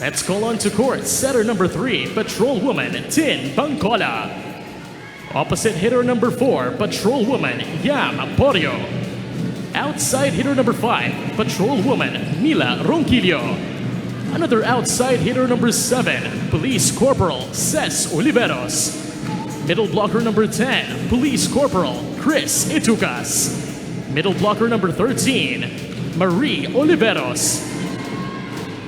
Let's call on to court setter number 3, patrol woman Tin Bangkola. Opposite hitter number 4, patrol woman Yam Borio. Outside hitter number 5, patrol woman Mila Ronquillo. Another outside hitter number 7, Police Corporal Ces Oliveros. Middle blocker number 10, Police Corporal Chris Itucas. Middle blocker number 13, Marie Oliveros.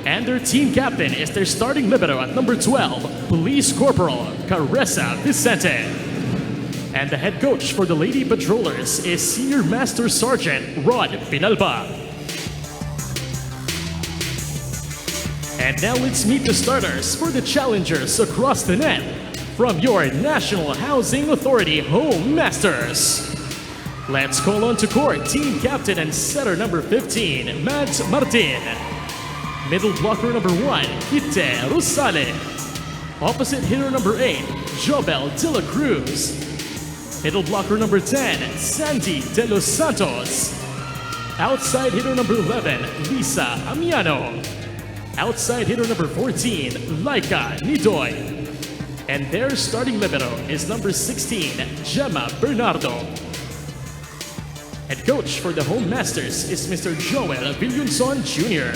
And their team captain is their starting libero at number 12, Police Corporal Caressa Vicente. And the head coach for the Lady Patrollers is Senior Master Sergeant Rod Pinalba. And now let's meet the starters for the challengers across the net from your National Housing Authority Home Masters. Let's call on to court team captain and setter number 15, Mads Martin. Middle blocker number 1, Ite Rosale. Opposite hitter number 8, Jobel De La Cruz. Middle blocker number 10, Sandy De Los Santos. Outside hitter number 11, Lisa Amiano. Outside hitter number 14, Laika Nidoy. And their starting libero is number 16, Gemma Bernardo. Head coach for the Home Masters is Mr. Joel Villunson Jr.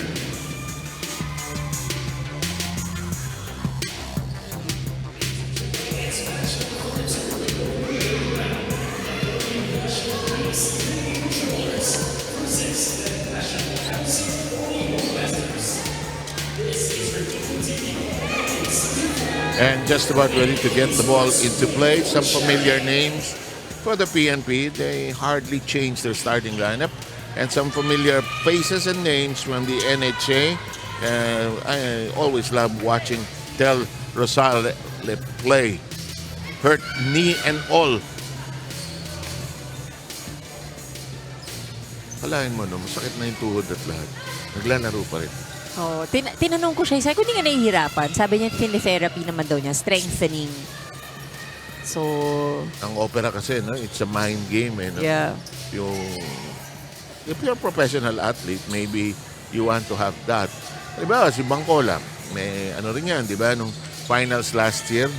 And just about ready to get the ball into play. Some familiar names for the PNP. They hardly changed their starting lineup. And some familiar faces and names from the NHA. I always love watching Tel Rosale play. Hurt knee and all. Kalahin mo, no? Masakit na yung tuhod at lahat. Naglalaro pa rin. Oh, tinanong ko siya, sabi ko, hindi nga nahihirapan. Sabi niya, therapy naman daw niya, strengthening. So... Ang opera kasi, no? It's a mind game, eh. No? Yeah. If you're a professional athlete, maybe you want to have that. Diba, si Bangkola, may ano rin yan, diba? Nung finals last year.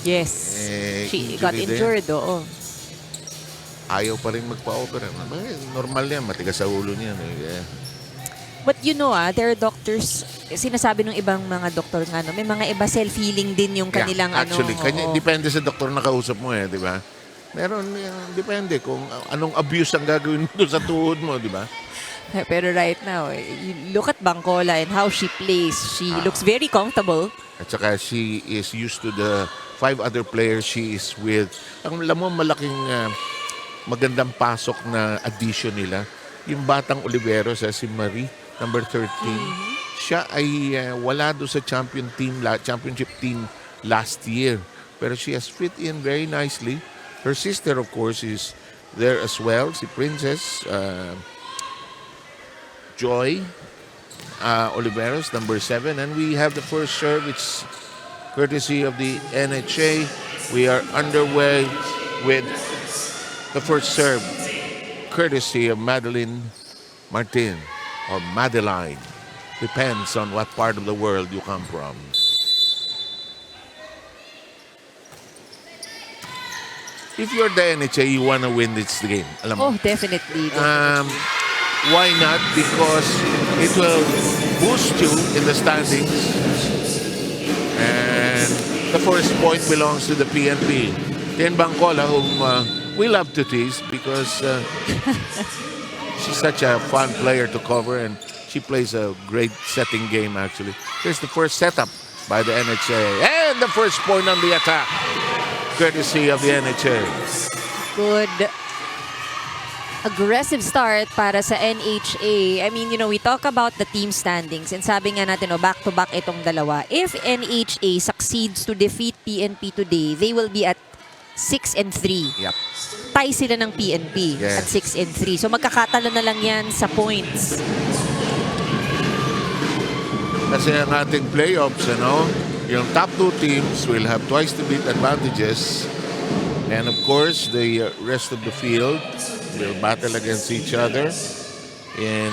Yes. She got injured, oo. Ayaw pa rin magpa-opera. Normal yan, matigas sa ulo niyan. Yeah. But you know, there are doctors, sinasabi ng ibang mga doktor nga, no, may mga iba self-healing din yung kanilang actually, depende sa doktor na kausap mo, di ba? Meron, depende kung anong abuse ang gagawin mo sa tuhod mo, di ba? Pero right now, you look at Bangkola and how she plays. She looks very comfortable. At saka she is used to the 5 other players she is with. Ang alam mo, malaking magandang pasok na addition nila. Yung batang Oliveros, si Marie, number 13. Siya ay wala doon sa championship team last year. Pero she has fit in very nicely. Her sister, of course, is there as well. Si Princess Joy Oliveros, number 7. And we have the first serve. It's courtesy of the NHA. We are underway with the first serve, courtesy of Madeline Martin. Or Madeline. Depends on what part of the world you come from. If you're the NHA, you want to win this game. Alam mo? Oh, definitely. Why not? Because it will boost you in the standings. And the first point belongs to the PNP. Tin Bangkola, whom we love to tease because... she's such a fun player to cover, and she plays a great setting game, actually. Here's the first setup by the NHA. And the first point on the attack, courtesy of the NHA. Good aggressive start para sa NHA. I mean, you know, we talk about the team standings, and sabi nga natin, back-to-back itong dalawa. If NHA succeeds to defeat PNP today, they will be at 6-3. Yep. Tie sila ng PNP at 6-3. So magkakatalo na lang yan sa points. Kasi ang ating playoffs, yung top 2 teams will have twice the beat advantages. And of course, the rest of the field will battle against each other in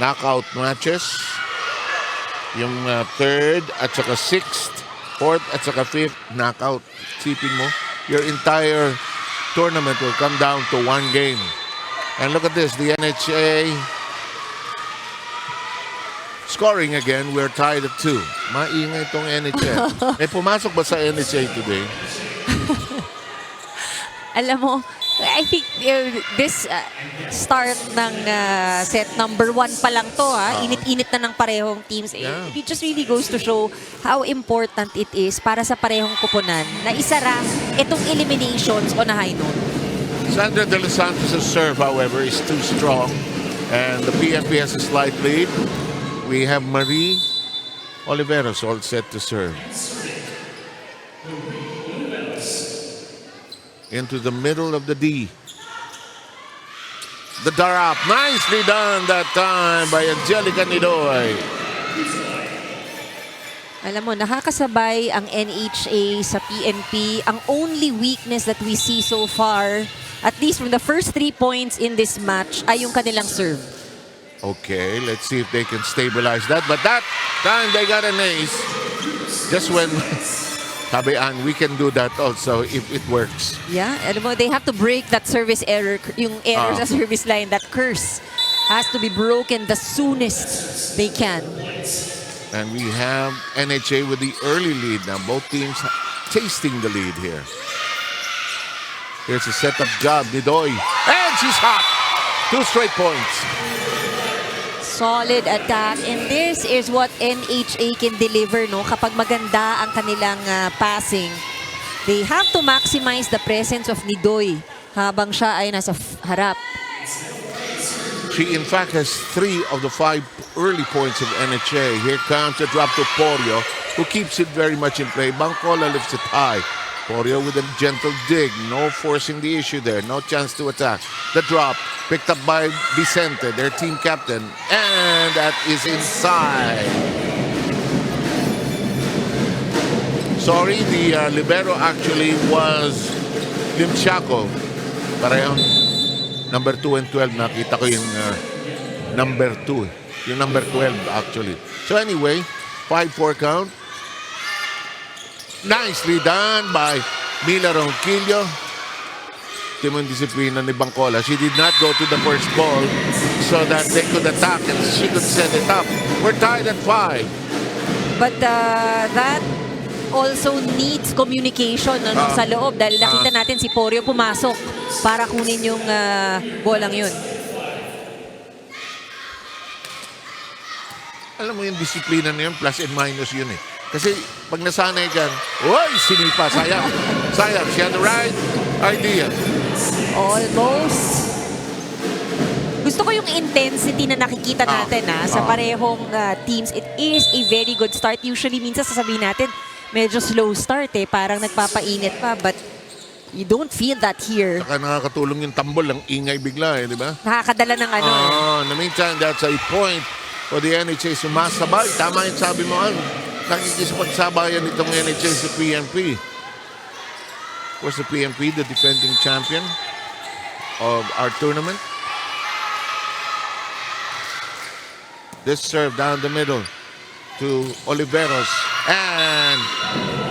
knockout matches. Yung third at saka sixth, fourth at saka fifth, knockout. Sipin mo, your entire tournament will come down to one game. And look at this, the NHA scoring again. We're tied at 2. Maingay itong NHA. May pumasok ba sa NHA today? Alam mo, I think this start ng set number 1 pa lang to, init-init na ng parehong teams. Yeah. It just really goes to show how important it is para sa parehong kupunan na isara itong eliminations on a high note. Sandra De Los Santos' serve, however, is too strong. And the PNP has a slight lead. We have Marie Oliveros all set to serve. Into the middle of the D. The darap. Nicely done that time by Angelica Nidoy. Alam mo, nakakasabay ang NHA sa PNP. Ang only weakness that we see so far, at least from the first 3 points in this match, ay yung kanilang serve. Okay, let's see if they can stabilize that. But that time they got an ace. Just when, sabi Ann, we can do that also if it works. Yeah, alam mo, they have to break that service error, yung error sa service line, that curse has to be broken the soonest they can. And we have NHA with the early lead now. Both teams tasting the lead here. Here's a setup job, Nidoy. And she's hot! 2 straight points. Solid attack. And this is what NHA can deliver, no? Kapag maganda ang kanilang passing. They have to maximize the presence of Nidoy habang siya ay nasa harap. She, in fact, has 3 of the 5 early points of NHA. Here comes a drop to Porio, who keeps it very much in play. Bangkola lifts it high. Porio with a gentle dig. No forcing the issue there. No chance to attack. The drop picked up by Vicente, their team captain. And that is inside. Sorry, the libero actually was Limchaco. Parehong number 2 and 12. Nakita ko yung number 2. Yung number 12 actually. So anyway, 5-4 count. Nicely done by Mila Ronquillo. Timon disiplina ni Bangkola. She did not go to the first ball so that they could attack and she could set it up. We're tied at 5. But that also needs communication sa loob dahil nakita natin si Porio pumasok para kunin yung bolang yun. Alam mo yung disiplina na yun, plus and minus yun eh. Kasi pag nasanay ka, uy, sinipa, sayang. Sayang, she had the right idea. Almost. Gusto ko yung intensity na nakikita natin sa parehong teams. It is a very good start. Usually, minsan sasabihin natin, medyo slow start eh. Parang nagpapainit pa. But you don't feel that here. Saka nakakatulong yung tambol, ang ingay bigla eh, di ba? Nakakadala ng ano. In the meantime, that's a point for the NHA. Sumasabay. Tama yung sabi mo, nakikisapagsabayan itong NHA sa PNP. Of course, the PNP, the defending champion of our tournament. This serve down the middle to Oliveros. And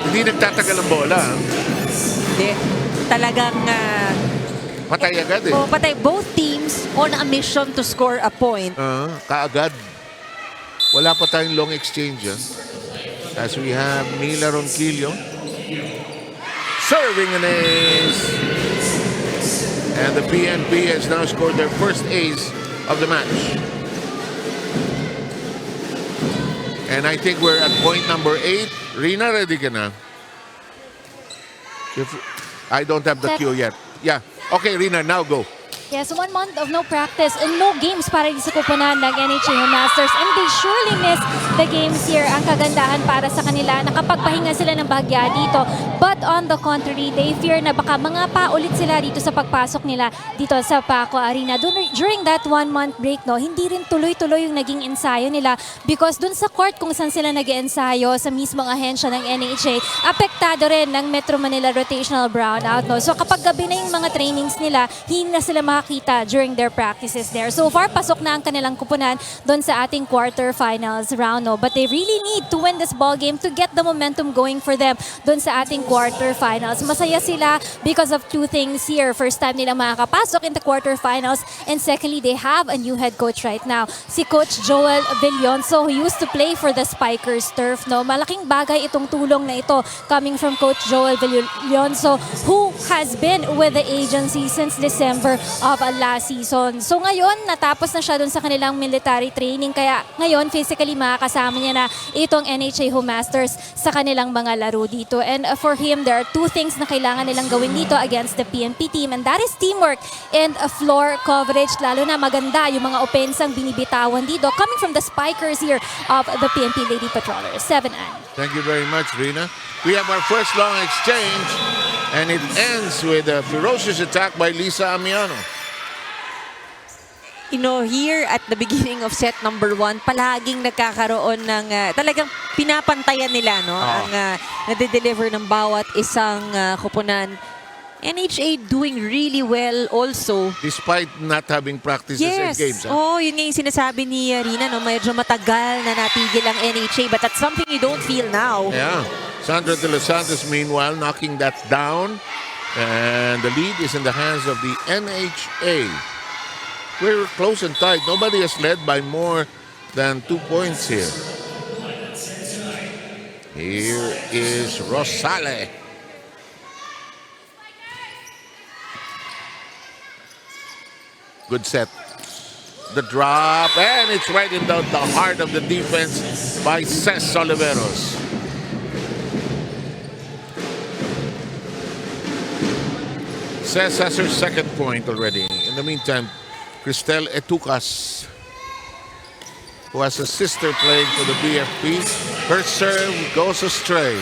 hindi nagtatagal ang bola. Hindi. Talagang patay agad eh. Patay. Both teams on a mission to score a point. Kaagad. Wala pa tayong long exchange. As we have Mila Ronquillo serving an ace. And the PNP has now scored their first ace of the match. And I think we're at point number 8. Rina, ready ka na? I don't have the cue yet. Yeah. Okay, Rina, now go. Yes, 1 month of no practice and no games para sa kupunan ng NHA Masters, and they surely miss the games here. Ang kagandahan para sa kanila, nakapagpahinga sila ng bahagya dito. But on the contrary, they fear na baka mga paulit sila dito sa pagpasok nila dito sa Paco Arena. During that 1 month break, hindi rin tuloy-tuloy yung naging ensayo nila because dun sa court kung saan sila nag-ensayo sa mismong ahensya ng NHA, apektado rin ng Metro Manila rotational brownout. So kapag gabi na yung mga trainings nila, hindi na sila makakita during their practices there. So far, pasok na ang kanilang kupunan doon sa ating quarterfinals round. no? But they really need to win this ball game to get the momentum going for them dun sa ating quarterfinals. Masaya sila because of two things here. First time nila makakapasok in the quarterfinals, and secondly, they have a new head coach right now, si Coach Joel Villonso, who used to play for the Spikers turf, no? Malaking bagay itong tulong na ito coming from Coach Joel Villonso, who has been with the agency since December of last season. So ngayon, natapos na siya dun sa kanilang military training, kaya ngayon physically makakasama niya na itong NHA Home Masters sa kanilang mga laro dito. And for him, there are two things na kailangan nilang gawin dito against the PNP team, and that is teamwork and floor coverage. Lalo na maganda yung mga opensang binibitawan dito coming from the Spikers here of the PNP Lady Patrollers. 7-an. Thank you very much, Rina. We have our first long exchange, and it ends with a ferocious attack by Lisa Amiano. You know, here at the beginning of set number 1, palaging nagkakaroon ng talagang pinapantayan nila, no? Ang nade-deliver ng bawat isang koponan. NHA doing really well also. Despite not having practices and games. Oh, yun nga yung sinasabi ni Rina, no? Medyo matagal na natigil ang NHA, but that's something you don't feel now. Yeah. Sandra De Los Santos, meanwhile, knocking that down. And the lead is in the hands of the NHA. We're close and tight. Nobody has led by more than 2 points here. Here is Rosale. Good set. The drop, and it's right in the heart of the defense by Ces Oliveros. Ces has her second point already. In the meantime, Cristel Etucas, who has a sister playing for the BFP, her serve goes astray.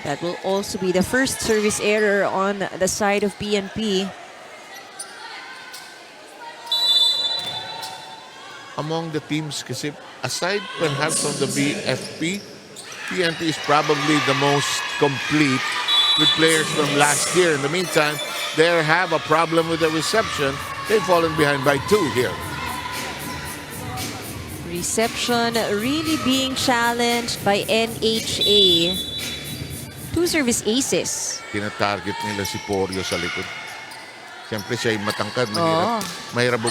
That will also be the first service error on the side of PNP. Among the teams, kasi aside perhaps from the BFP, PNP is probably the most complete with players from last year. In the meantime, they have a problem with the reception. They've fallen behind by 2 here. Reception really being challenged by NHA. 2 service aces. Tina-target nila si Porio sa likod. Siyempre siya ay matangkad, Oh. mahirap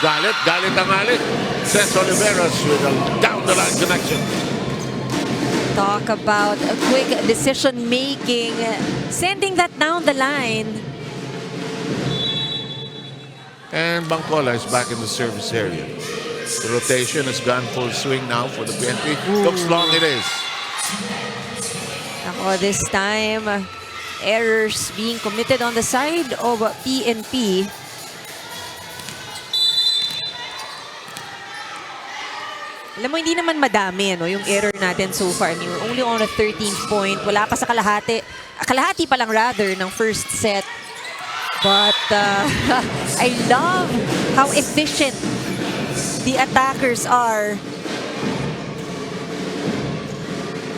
galit ang alit. Ces Oliveros with a down-the-line connection. Talk about a quick decision-making, sending that down the line. And Bangkola is back in the service area. The rotation has gone full swing now for the PNP. Looks long it is. Ako, this time, errors being committed on the side of PNP. Alam mo, hindi naman madami, no, yung error natin so far. I mean, we're only on a 13th point. Wala pa sa kalahati. Kalahati pa lang rather ng first set. But I love how efficient the attackers are.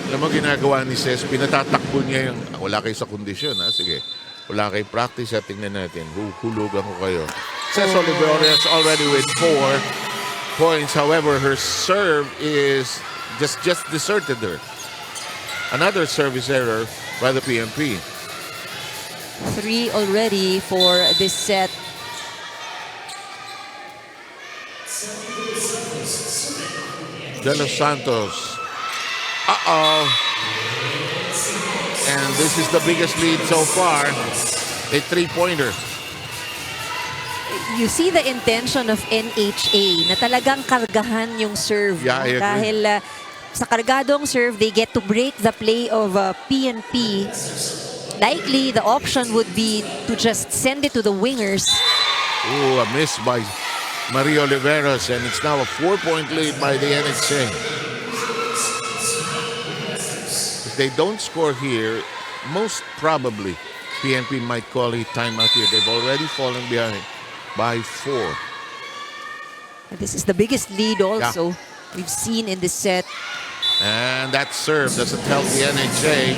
Alam mo, ginagawa ni Ces, pinatatakbo niya yung, wala kayo sa kondisyon, ha? Sige, wala kayo practice, tingnan natin. Hulugan ko kayo. Ces Oliveros already with 4 points. However, her serve is just deserted her. Another service error by the PNP. 3 already for this set. De Los Santos. Uh-oh. And this is the biggest lead so far. A 3-pointer. You see the intention of NHA na talagang kargahan yung serve. Yeah, I agree. Dahil sa kargadong serve, they get to break the play of PNP. Likely, the option would be to just send it to the wingers. Ooh, a miss by Maria Oliveros, and it's now a 4-point lead by the NHA. If they don't score here, most probably PNP might call a timeout here. They've already fallen behind by 4. This is the biggest lead also we've seen in this set. And that serve doesn't help the NHA.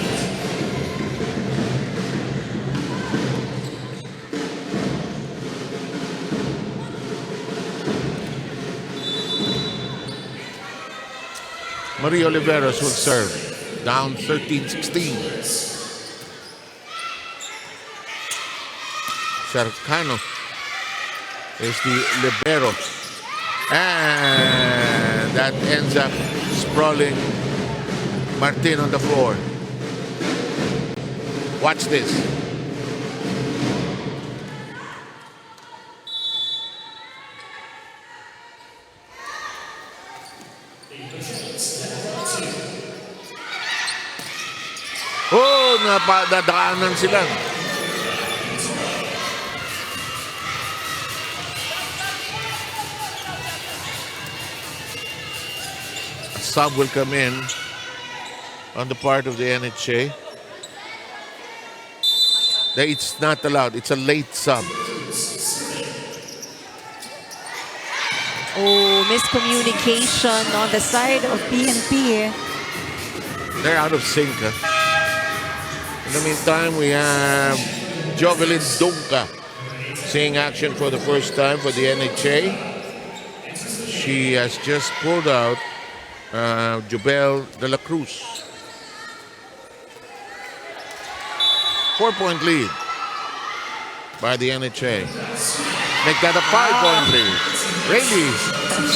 Marie Oliveros will serve. Down 13-16. Cercano is the libero. And that ends up sprawling Martin on the floor. Watch this. Oh, nadaanan sila. A sub will come in on the part of the NHA. It's not allowed. It's a late sub. Oh, miscommunication on the side of PNP. They're out of sync. In the meantime, we have Jovelyn Dunca seeing action for the first time for the NHA. She has just pulled out Jubel de la Cruz. 4-point lead by the NHA. Make that a 5-point lead. Really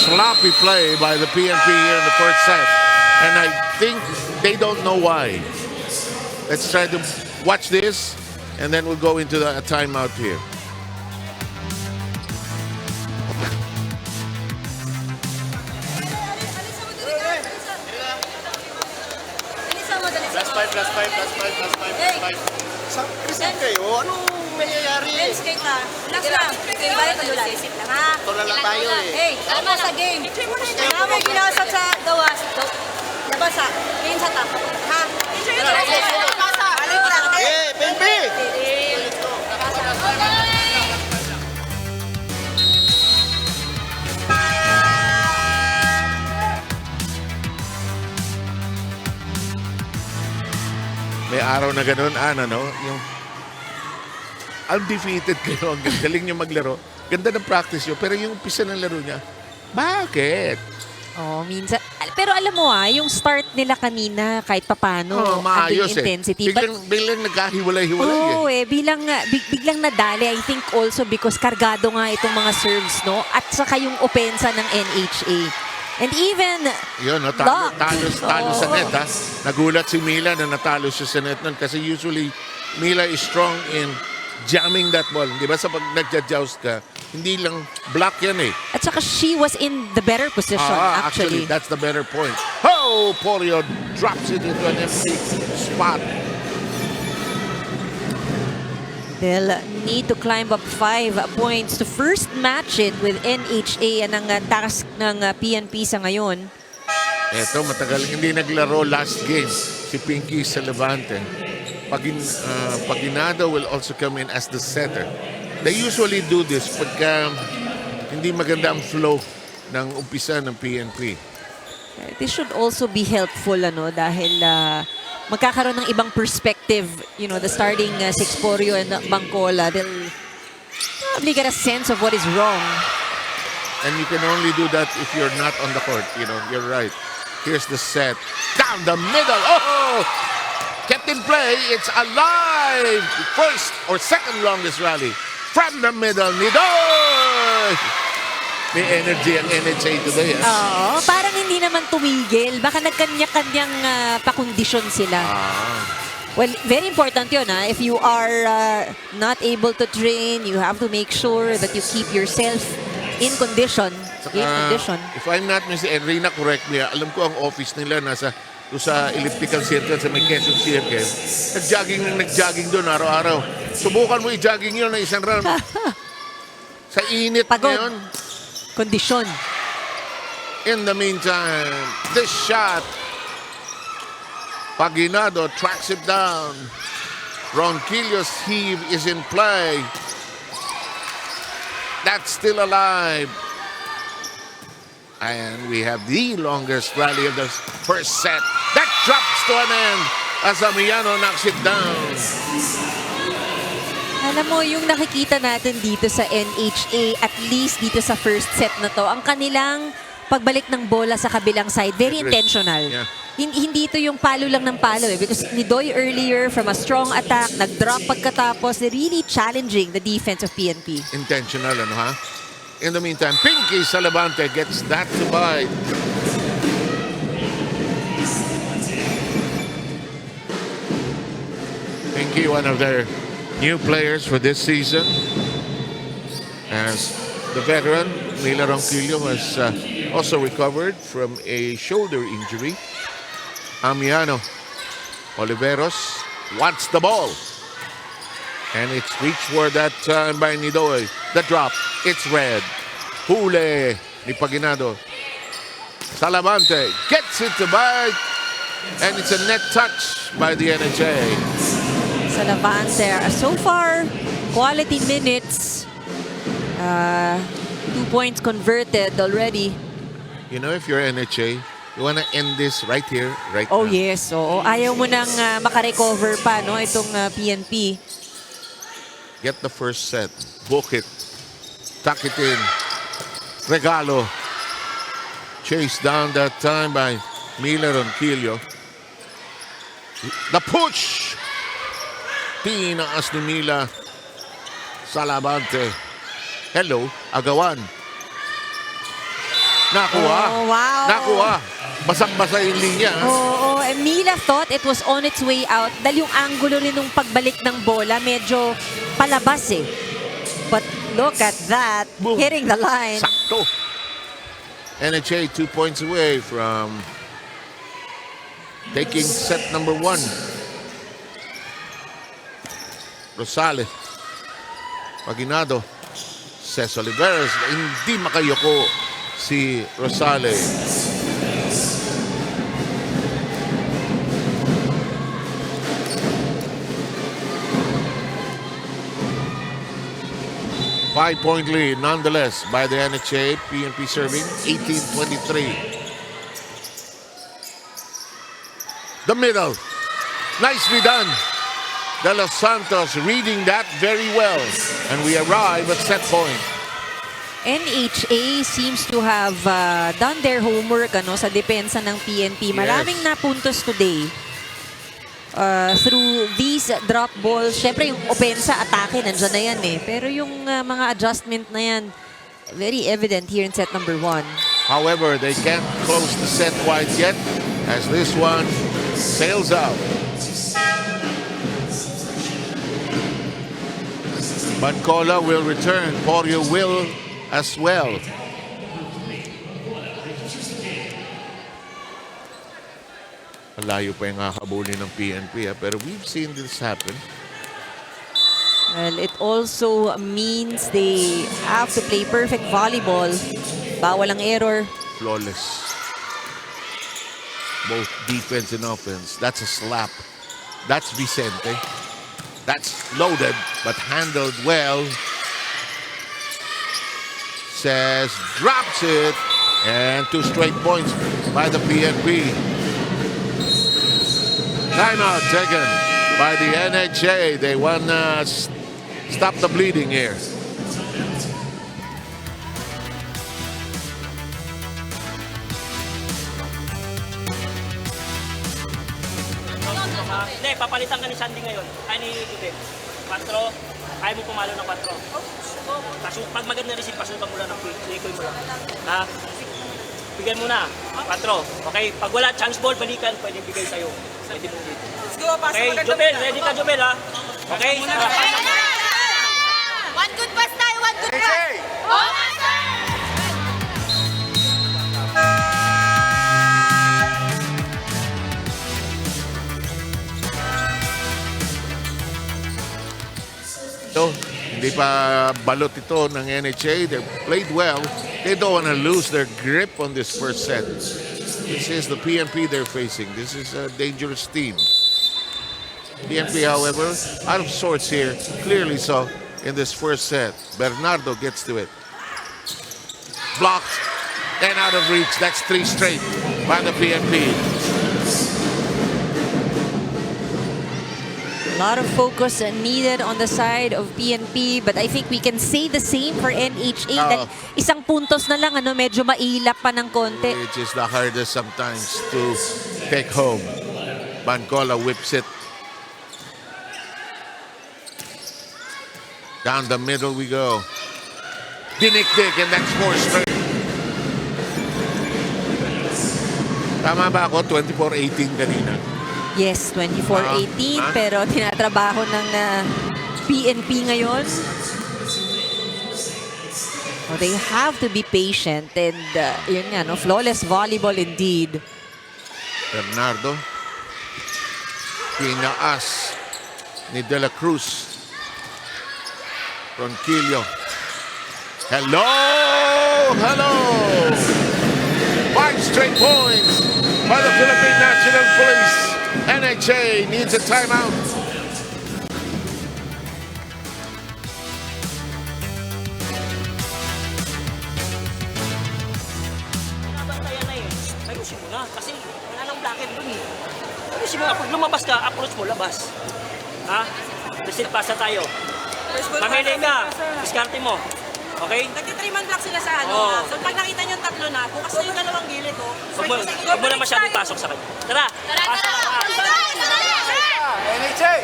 sloppy play by the PNP here in the first set. And I think they don't know why. Let's try to watch this, and then we'll go into the timeout here. Krisan kayo? Anong nangyayari? Skate na. Relax lang. Isip lang ha. Ito na lang tayo eh. Hey, ano sa game? May ginasat sa gawas. Labas ha. Game sa top. Ha? Enjoy ito. Balik lang. Eh, Pembe! May araw na ganun, no? Yung undefeated kayo, ang galing niyo maglaro. Ganda ng practice niyo, pero yung umpisa ng laro niya, bakit? Oh, minsan. Pero alam mo yung start nila kanina kahit papano, maayos andun yung intensity. Biglang nagkahiwalay-hiwalay Biglang nadali. I think also because kargado nga itong mga serves, no? At saka yung opensa ng NHA. And even yun, talo sa net, ha? Nagulat si Mila na natalo siya sa net nun kasi usually Mila is strong in jamming that ball. Di ba sa pag nagja-joust ka, hindi lang block yan eh. At saka she was in the better position, actually. That's the better point. Oh, Polio drops it into an empty spot. They'll need to climb up 5 points to first match it with NHA. Yan ang task ng PNP sa ngayon. Eto, matagal hindi naglaro last game si Pinky sa Levante. Paginado will also come in as the setter. They usually do this pagka hindi maganda ang flow ng umpisa ng PNP. This should also be helpful, dahil magkakaroon ng ibang perspective, the starting Sixporio and Bangcola. They'll probably get a sense of what is wrong. And you can only do that if you're not on the court. You're right. Here's the set. Down the middle. Oh! Kept in play. It's alive. First or second longest rally. From the middle. Nidoy! May energy ang NHA today. Oo, parang hindi naman tumigil. Baka nagkanya-kanyang pakondisyon sila. Well, very important yun. If you are not able to train, you have to make sure that you keep yourself in condition. Game condition. If I'm not mistaken, Rina, correct me. Alam ko ang office nila nasa sa elliptical circle sa may Quezon Circle. Nag-jogging doon araw-araw. Subukan mo i-jogging yun na isang round. Sa init Pagod. ngayon. Kondisyon. In the meantime, this shot. Paginado tracks it down. Ronquillo's heave is in play. That's still alive. And we have the longest rally of the first set. That drops to an end as Amillano knocks it down. Alam mo, yung nakikita natin dito sa NHA, at least dito sa first set na to, ang kanilang pagbalik ng bola sa kabilang side. Very Agree. intentional. Yeah. Hindi ito yung palo lang ng palo because ni Doy earlier from a strong attack, nag-drop pagkatapos, they're really challenging the defense of PNP. Intentional, ano ha? In the meantime, Pinky Salavante gets that to bite. Pinky, one of their new players for this season. As the veteran, Mila Ronquillo has also recovered from a shoulder injury. Amiano Oliveros wants the ball. And it's reached for that time by Nidoy. The drop, it's red. Hule ni Paginado. Salavante gets it to bite. And it's a net touch by the NHA. Salavante, so far, quality minutes. 2 points converted already. You know, if you're NHA, you wanna end this right here, right Oh now. yes, oo. Ayaw mo nang makarecover pa, no, itong PNP. Get the first set. Book it. Tuck it in. Regalo. Chased down that time by Mila Ronquillo. The push! Tinaas ni Mila Salavante. Hello, Agawan. Nakuha. Oh, wow. Nakuha. Basang-basa yung linya. Oo, and Mila thought it was on its way out dahil yung angulo rin nung pagbalik ng bola medyo palabas eh. But look at that, Boom. hitting the line. Sakto. NHA 2 points away from taking set number 1. Rosales. Paginado. Ces Oliveros. Hindi makayoko si Rosales. Five-point lead nonetheless by the NHA. PNP serving 18-23. The middle. Nicely done. De Los Santos reading that very well. And we arrive at set point. NHA seems to have done their homework sa depensa ng PNP. Maraming napuntos today. Through these drop balls, syempre yung opensa, atake, nandiyan na yan eh. Pero yung mga adjustment na yan, very evident here in set number 1. However, they can't close the set quite yet as this one sails out. Bancola will return. Porio will as well. Malayo pa yung kakabulin ng PNP. Pero we've seen this happen. Well, it also means they have to play perfect volleyball. Bawal ang error. Flawless. Both defense and offense. That's a slap. That's Vicente. That's loaded, but handled well. Says drops it. And 2 straight points by the PNP. Timeout taken by the NHA. They want to stop the bleeding here. Hindi, papalitan ka ni Sandy ngayon. Ay, ni Ube. 4. Kaya mo pumalo ng 4. Pag maganda receive, pasukan mo lang ng likoy mo lang. Ha? Bigyan mo na. 4. Okay? Pag wala chance ball, balikan. Pwede bigay sa'yo. Pwede mo dito. Let's go, pass Okay, mo na. Jubel. Ready ka, Jubel, ha? Okay? One good pass tayo, one good pass. Oh, master! Ito, hindi pa balot ito ng NHA. They played well. They don't want to lose their grip on this first set. This is the PNP they're facing. This is a dangerous team. PNP, however, out of sorts here. Clearly so in this first set. Bernardo gets to it. Blocked and out of reach. That's 3 straight by the PNP. A lot of focus needed on the side of PNP, but I think we can say the same for NHA. That isang puntos na lang, medyo mailap pa ng konti. Which is the hardest sometimes to take home. Bancola whips it. Down the middle we go. Dinikdik, and that scores straight. Tama ba ako? 24-18 kanina. Yes, 24-18, pero tinatrabaho ng PNP ngayon. Oh, they have to be patient, and yun nga, flawless volleyball indeed. Bernardo. Pinaas ni De La Cruz. Ronquillo. Hello! Hello! 5 straight points by the Philippine National Police. NHA needs a timeout. Nabantayan na eh. Ayusin mo na kasi wala nang bracket dun eh. Ayusin mo na. Pag lumabas ka, approach mo, labas. Ha? Receive pasa tayo. Pamili ka. Diskarte mo. Okay? Nagtitriman block sila sa ano. Oo. So pag nakita nyo tatlo na, bukas na yung dalawang gilid. Huwag mo na masyadong pasok sa kanya. Tara! Pasok ka! NHA!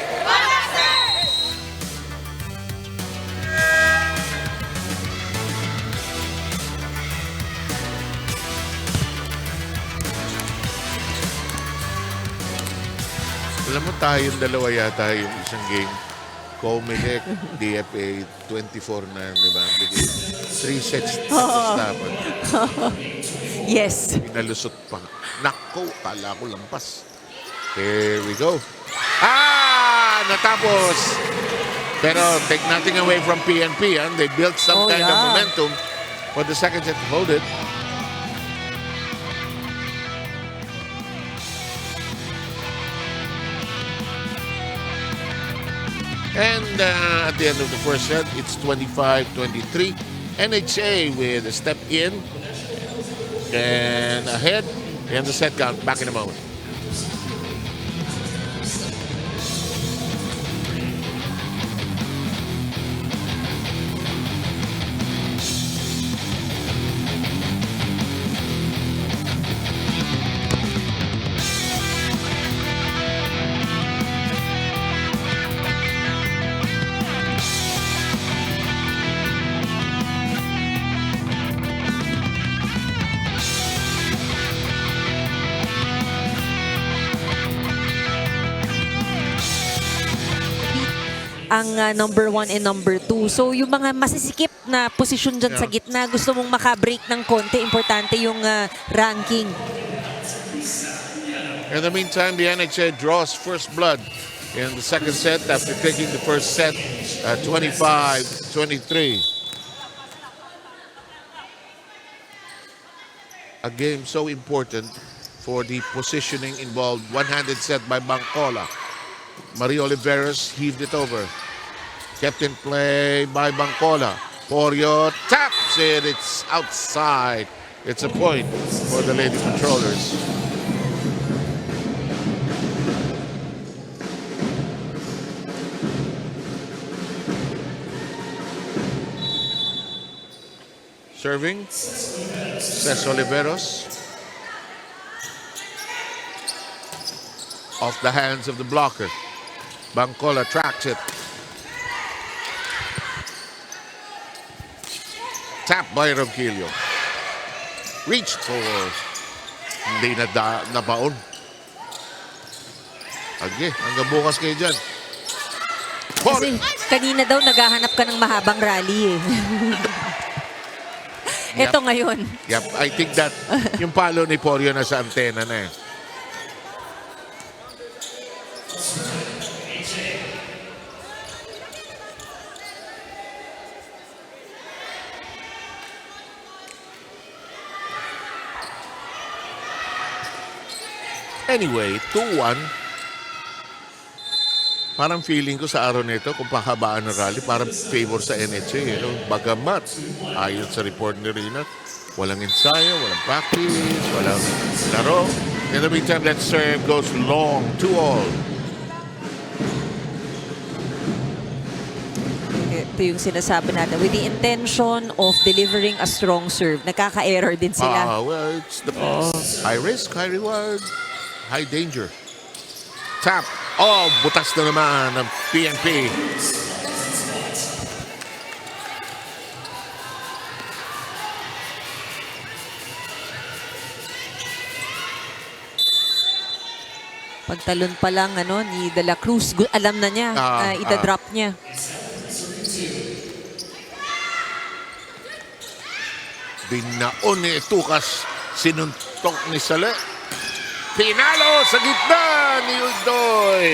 Alam mo, tayong dalawa yata yung isang game. Comelec, DFA, 24 na, di ba? 3 sets dapat. Yes. Pinalusot pa. Nako, kala ko lampas. Here we go. Natapos. Pero take nothing away from PNP. They built some kind of momentum for the second set to hold it. And at the end of the first set, it's 25-23. NHA with a step in and ahead. And the set count back in a moment. Ang number 1 and number 2. So yung mga masisikip na posisyon dyan sa gitna, gusto mong makabreak ng konti, importante yung ranking. In the meantime, the NHA draws first blood in the second set after taking the first set at 25-23. A game so important for the positioning involved. One-handed set by Bancola. Marie Oliveros heaved it over. Kept in play by Bancola. Porio taps it. It's outside. It's a point for the Lady Patrollers. Serving, Ces Oliveros. Off the hands of the blocker. Bancola tracks it. Tap by Ronquillo. Reached for. Hindi na nabaon. Agi, hanggang bukas kayo dyan. Kasi kanina daw naghahanap ka ng mahabang rally eh. Ito ngayon. Yep, I think that yung palo ni Porio na sa antena na eh. Anyway, 2-1. Parang feeling ko sa araw nito, kung pahabaan ng rally, parang favor sa NHA. Bagamat, ayon sa report ni Rina, walang ensayo, walang practice, walang laro. In the meantime, that serve goes long, 2-all. Ito yung sinasabi natin. With the intention of delivering a strong serve, nakaka-error din sila. Well, it's the high risk, high reward, high danger. Tap. Oh, butas na naman ng PNP. Pagtalon pa lang ni De La Cruz, alam na niya, ida-drop niya. Binaon ni Tukas, sinuntok ni Sale. Pinalo sa gitna ni Uldoy.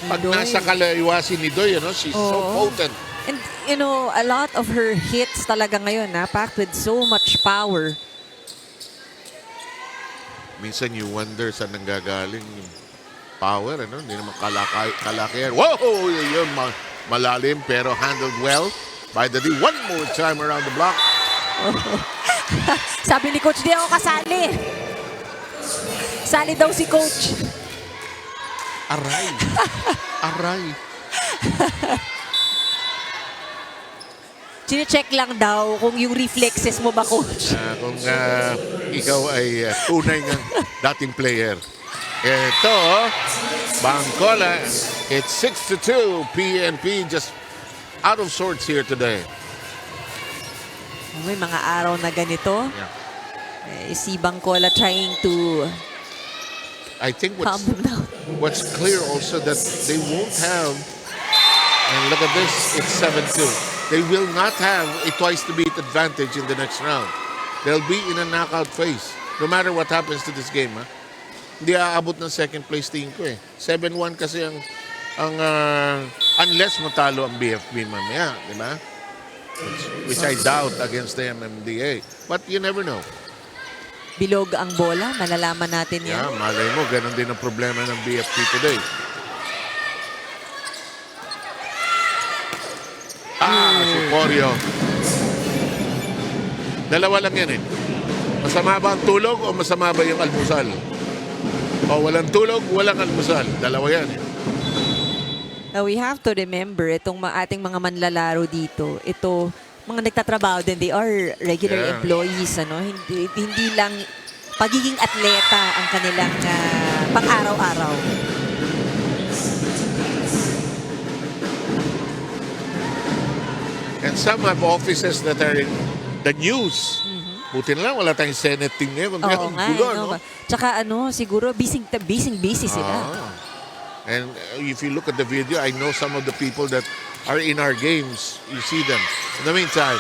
Pag nasa kalaywasin ni Doy, she's so potent. And a lot of her hits talaga ngayon, packed with so much power. Minsan you wonder saan nanggagaling yung power, Hindi naman kalakihan. Whoa! Yun, malalim pero handled well by the D. One more time around the block. Sabi ni Coach, di ako kasali. Sali daw si Coach. Aray. Aray. Chine-check lang daw kung yung reflexes mo ba, Coach. Kung ikaw ay tunay ng dating player. Ito, Bangkola. It's 6-2. PNP just out of sorts here today. May mga araw na ganito. Yeah. Si Bangkola trying to I think calm them down. what's clear also that they won't have, and look at this, it's 7-2. They will not have a twice-to-beat advantage in the next round. They'll be in a knockout phase, no matter what happens to this game. Hindi aabot ng second place team ko 7-1 kasi ang unless matalo ang BFB mamaya, di ba? Which I doubt against the MMDA. But you never know. Bilog ang bola, malalaman natin yan. Yeah, malay mo, ganun din ang problema ng BFP today. Si Porio. Dalawa lang yan Masama ba ang tulog o masama ba yung almusal? O walang tulog, walang almusal. Dalawa yan We have to remember itong ating mga manlalaro dito. Ito, mga nagtatrabaho din, they are regular employees. Hindi lang pagiging atleta ang kanilang pang-araw-araw. And some have offices that are in the news. Buti na lang, wala tayong Senate team ngayon. Oo nga. Tsaka siguro busy sila. And if you look at the video, I know some of the people that are in our games. You see them. In the meantime,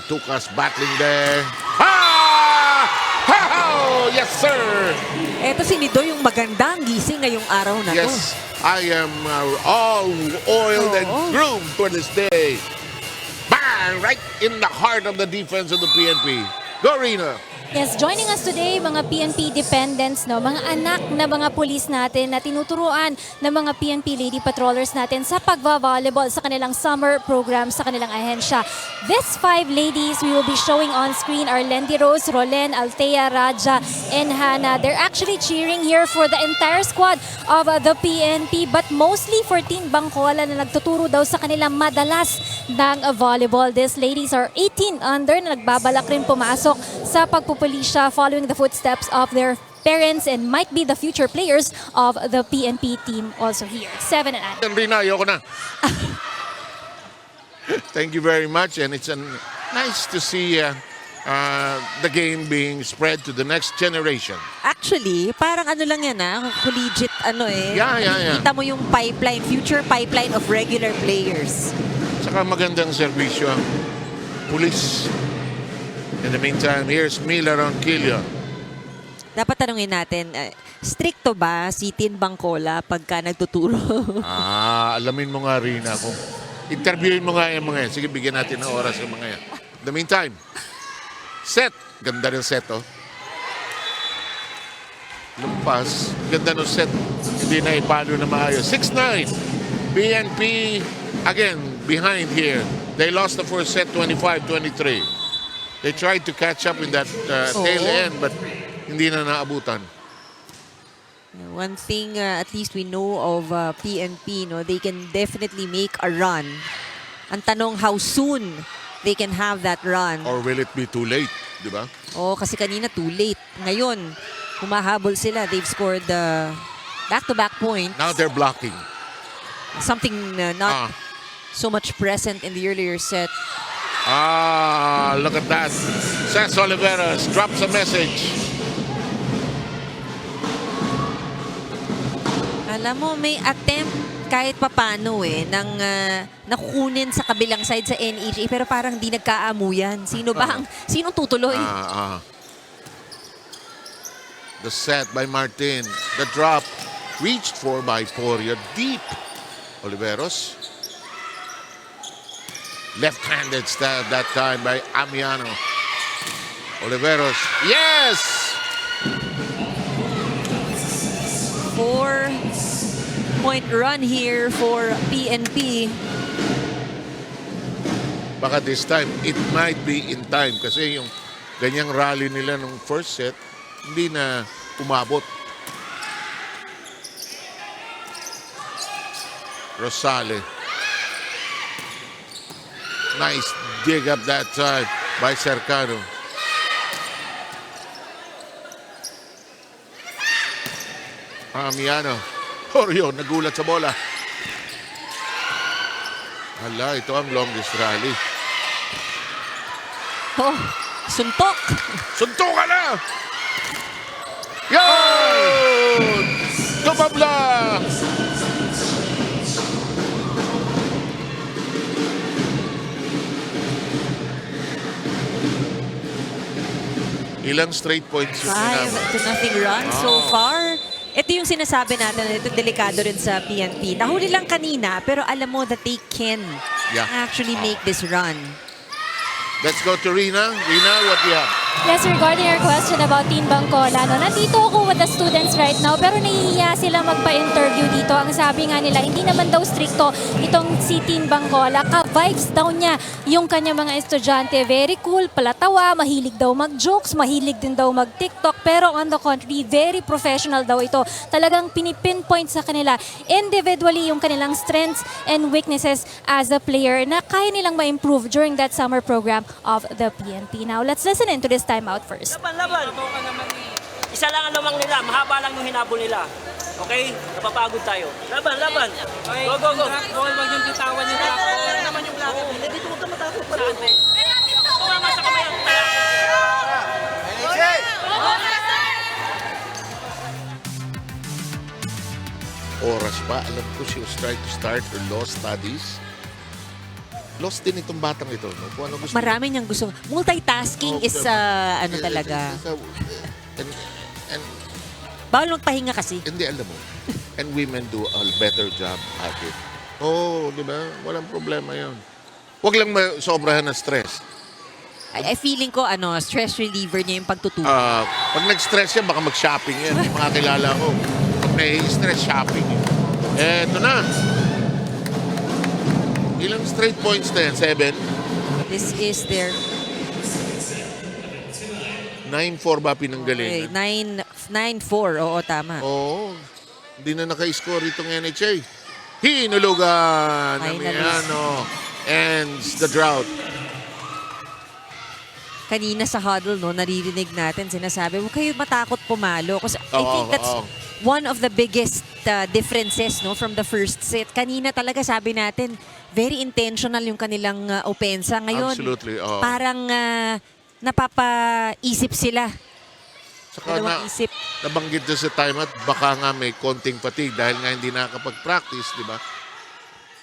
Tukas battling there. Yes, sir! Eto si Nido yung magandang gising ngayong araw na to. Yes, I am all oiled and groomed for this day. Bang! Right in the heart of the defense of the PNP. Go, Arena! Yes, joining us today, mga PNP dependents, mga anak na mga pulis natin na tinuturuan ng mga PNP Lady Patrollers natin sa pagva-volleyball sa kanilang summer program sa kanilang ahensya. These 5 ladies we will be showing on screen are Lendy Rose, Rolen, Althea, Raja, and Hannah. They're actually cheering here for the entire squad of the PNP, but mostly for Team Bangkola na nagtuturo daw sa kanilang madalas ng volleyball. These ladies are 18 under na nagbabalak rin pumasok sa pagpupulisya following the footsteps of their parents and might be the future players of the PNP team also here. 7 and 8. Rina, ayoko na. Thank you very much, and it's nice to see the game being spread to the next generation. Actually, parang lang yan collegiate Yeah. Kita mo yung pipeline, future pipeline of regular players. Saka magandang serbisyo ang pulis. In the meantime, here's Mila Ronquillo. Dapat tanungin natin, stricto ba si Team Bangkola pagka nagtuturo? Alamin mo nga, Rina, kung interviewin mo nga yung mga yan. Sige, bigyan natin ng oras yung mga yan. In the meantime, set. Ganda ng set, Lumpas. Ganda ng set. Hindi na ipalo na maayos. 6-9. PNP, again, behind here. They lost the first set, 25-23. They tried to catch up in that tail end, but hindi na naabutan. One thing at least we know of PNP, no, they can definitely make a run. Ang tanong, how soon they can have that run. Or will it be too late, di ba? Oh, kasi kanina too late. Ngayon, humahabol sila. They've scored back-to-back points. Now they're blocking. Something not so much present in the earlier set. Look at that. Cesc Oliveros drops a message. Alam mo, may attempt kahit papano ng nakukunin sa kabilang side sa NHA pero parang di nagkaamuyan. Sinong tutuloy? The set by Martin. The drop reached for by Poria. Deep. Oliveros. Left-handed stab that time by Amiano. Oliveros. Yes! 4-point run here for PNP. Baka this time, it might be in time kasi yung ganyang rally nila nung first set, hindi na umabot. Rosale. Nice dig up that time by Cercano. Amiano. Porio, nagulat sa bola. Hala, ito ang longest rally. Oh, suntok. Suntok ka na! Yun! Tumabla! Ilang straight points yun? 5-0 run so far. Ito yung sinasabi natin, ito delikado rin sa PNP. Nahuli lang kanina, pero alam mo that they can actually make this run. Let's go to Rina. Rina, what do you have? Yes, regarding your question about Team Bangkola, no, nandito ako with the students right now pero nahihiya sila magpa-interview dito. Ang sabi nga nila, hindi naman daw stricto itong si Team Bangkola. Ka-vibes daw niya yung kanya mga estudyante. Very cool, palatawa, mahilig daw mag-jokes, mahilig din daw mag-TikTok. Pero on the contrary, very professional daw ito. Talagang pinipinpoint sa kanila individually yung kanilang strengths and weaknesses as a player na kaya nilang ma-improve during that summer program of the PNP. Now, let's listen into this time out first. Laban. Isa lang ang lamang nila, mahaba lang yung hinabol nila. Okay? Napapagod tayo. Laban. Go. Ball, wag yung bitawan yung black ball. Ano naman yung black ball? Hindi, dito huwag ka matakot. Tumama sa kamay ang NHA! Oras pa. Alam ko she was trying to start her law studies. Lost din itong batang ito. No? Kung ano gusto. Marami niyang gusto. Multitasking is talaga. And Bawal magpahinga kasi. hindi, alam mo. And women do a better job at it. Oh, di ba? Walang problema yon. Huwag lang sobrahan ng stress. I feeling ko stress reliever niya yung pagtutulog. Pag nag-stress yan, baka mag-shopping yan. Yung mga kilala ko. Pag nai-stress, shopping. Eto na. Ilang straight points na yan? 7? This is their 9-4 ba pinanggaling? 9-4. Oo, tama. Oo. Hindi na naka-score itong NHA. Hinulugan. Amiano ends the drought. Kanina sa huddle, no, naririnig natin, sinasabi, huwag kayo matakot pumalo. Kasi I think that's one of the biggest differences, no, from the first set. Kanina talaga sabi natin, very intentional yung kanilang opensa. Ngayon, Absolutely, parang napapaisip sila. Saka isip. nabanggit doon sa timeout, baka nga may konting fatigue dahil nga hindi nakakapag-practice, di ba?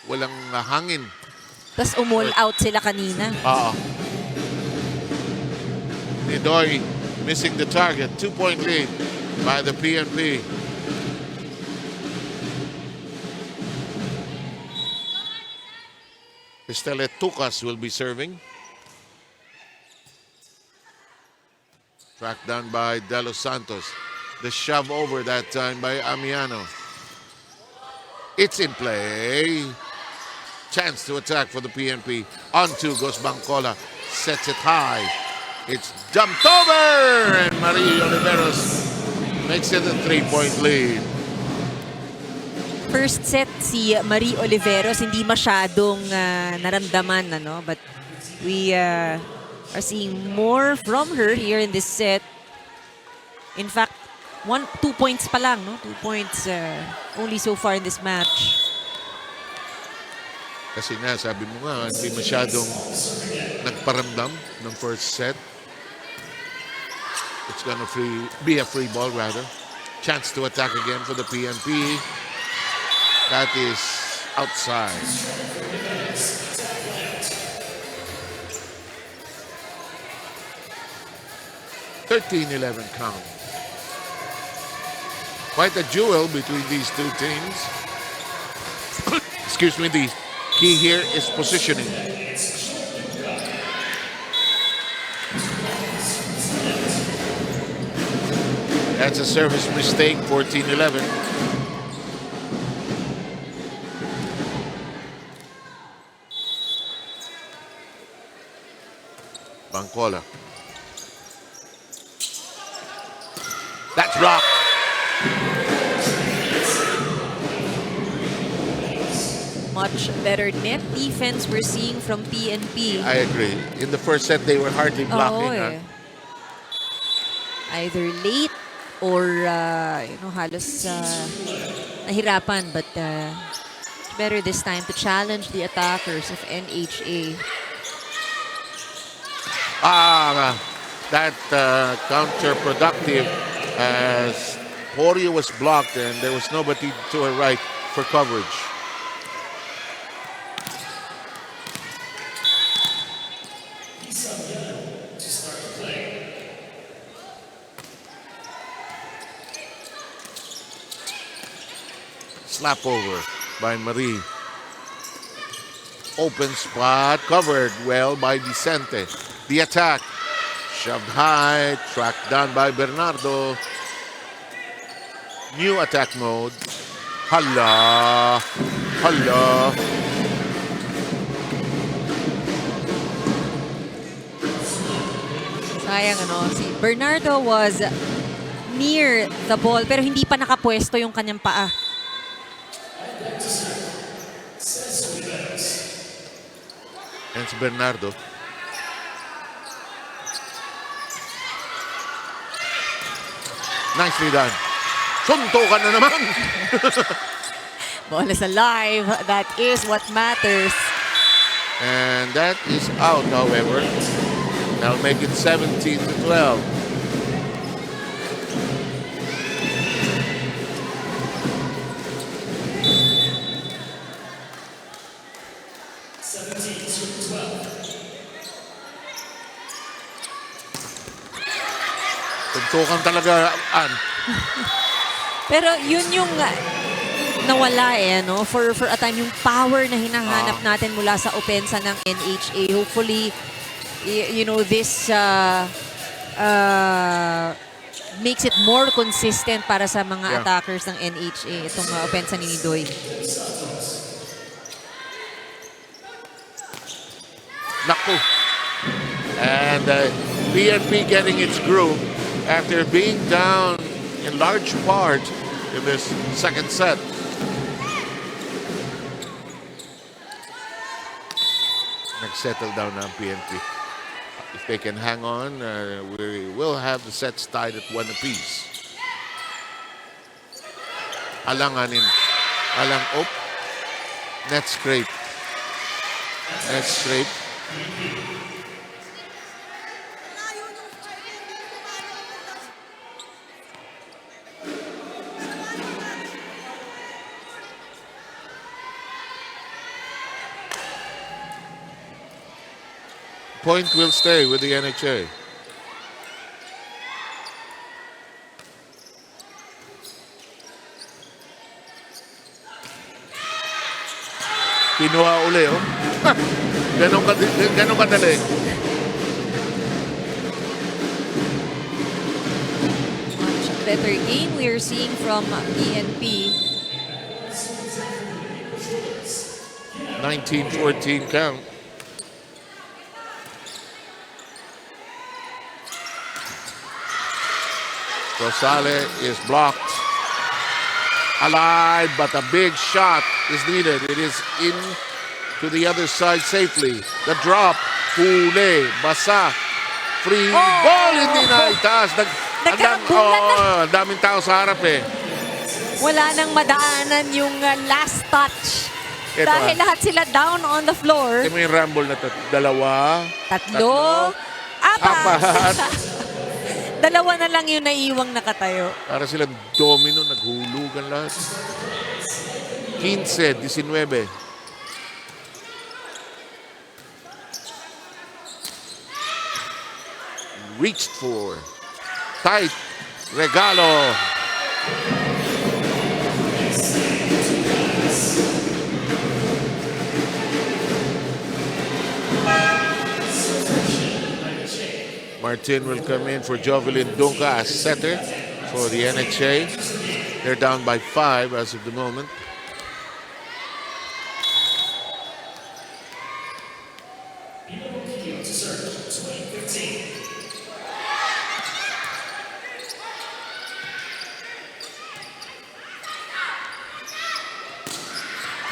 Walang hangin. Tapos umall out sila kanina. Nidoy missing the target. 2-point lead by the PNP. Estelle Tucas will be serving. Tracked down by De Los Santos. The shove over that time by Amiano. It's in play. Chance to attack for the PNP. On to goes Bangkola. Sets it high. It's dumped over. And Marie Oliveros makes it a 3-point lead. First set, si Marie Oliveros, hindi masyadong naramdaman, ano? But we are seeing more from her here in this set. In fact, 2 points pa lang, no? 2 points only so far in this match. Kasi nga, sabi mo nga, hindi masyadong nagparamdam ng first set. It's gonna be a free ball, rather. Chance to attack again for the PNP. That is outside. (13-11) count. Quite a duel between these two teams. Excuse me, the key here is positioning. That's a service mistake, 14-11. Bangkola. That's blocked. Much better net defense we're seeing from PNP. I agree. In the first set, they were hardly blocking. Oo, eh. Either late or halos nahirapan, but better this time to challenge the attackers of NHA. That counterproductive as Porio was blocked and there was nobody to her right for coverage. Slap over by Marie. Open spot covered well by Vicente. The attack. Shoved high. Tracked down by Bernardo. New attack mode. Hala. Hala. Sayang si Bernardo was near the ball pero hindi pa nakapwesto yung kanyang paa. And it's Bernardo. Nicely done. Suntukan na naman. Ball is alive. That is what matters. And that is out, however. That'll make it 17-12. Tuntukan talaga, Ann. Pero yun yung nawala for a time yung power na hinahanap natin mula sa opensa ng NHA. Hopefully, this makes it more consistent para sa mga attackers ng NHA itong opensa ni Nidoy. Naku. And PNP getting its groove after being down in large part in this second set. Nag-settle down ang PNP. If they can hang on, we will have the sets tied at 1 apiece. Alanganin. Net scrape. Net scrape. Point will stay with the NHA. Kinuha uli, Ganun kadali. Much better game we are seeing from PNP. 19-14 count. Rosale is blocked. Alive, but a big shot is needed. It is in to the other side safely. The drop. Huli. Basa. Free ball. Hindi na itaas. Ang daming tao sa harap eh. Wala nang madaanan yung last touch. Ito, Dahil lahat sila down on the floor. Ito mo yung rumble na to. Dalawa. Tatlo. Apat. Dalawa na lang yung naiiwang nakatayo. Para silang domino, naghulugan lahat. 15, 19. Reached for. Tight. Regalo. Martin will come in for Jovelyn Dunca as setter for the NHA. They're down by 5 as of the moment.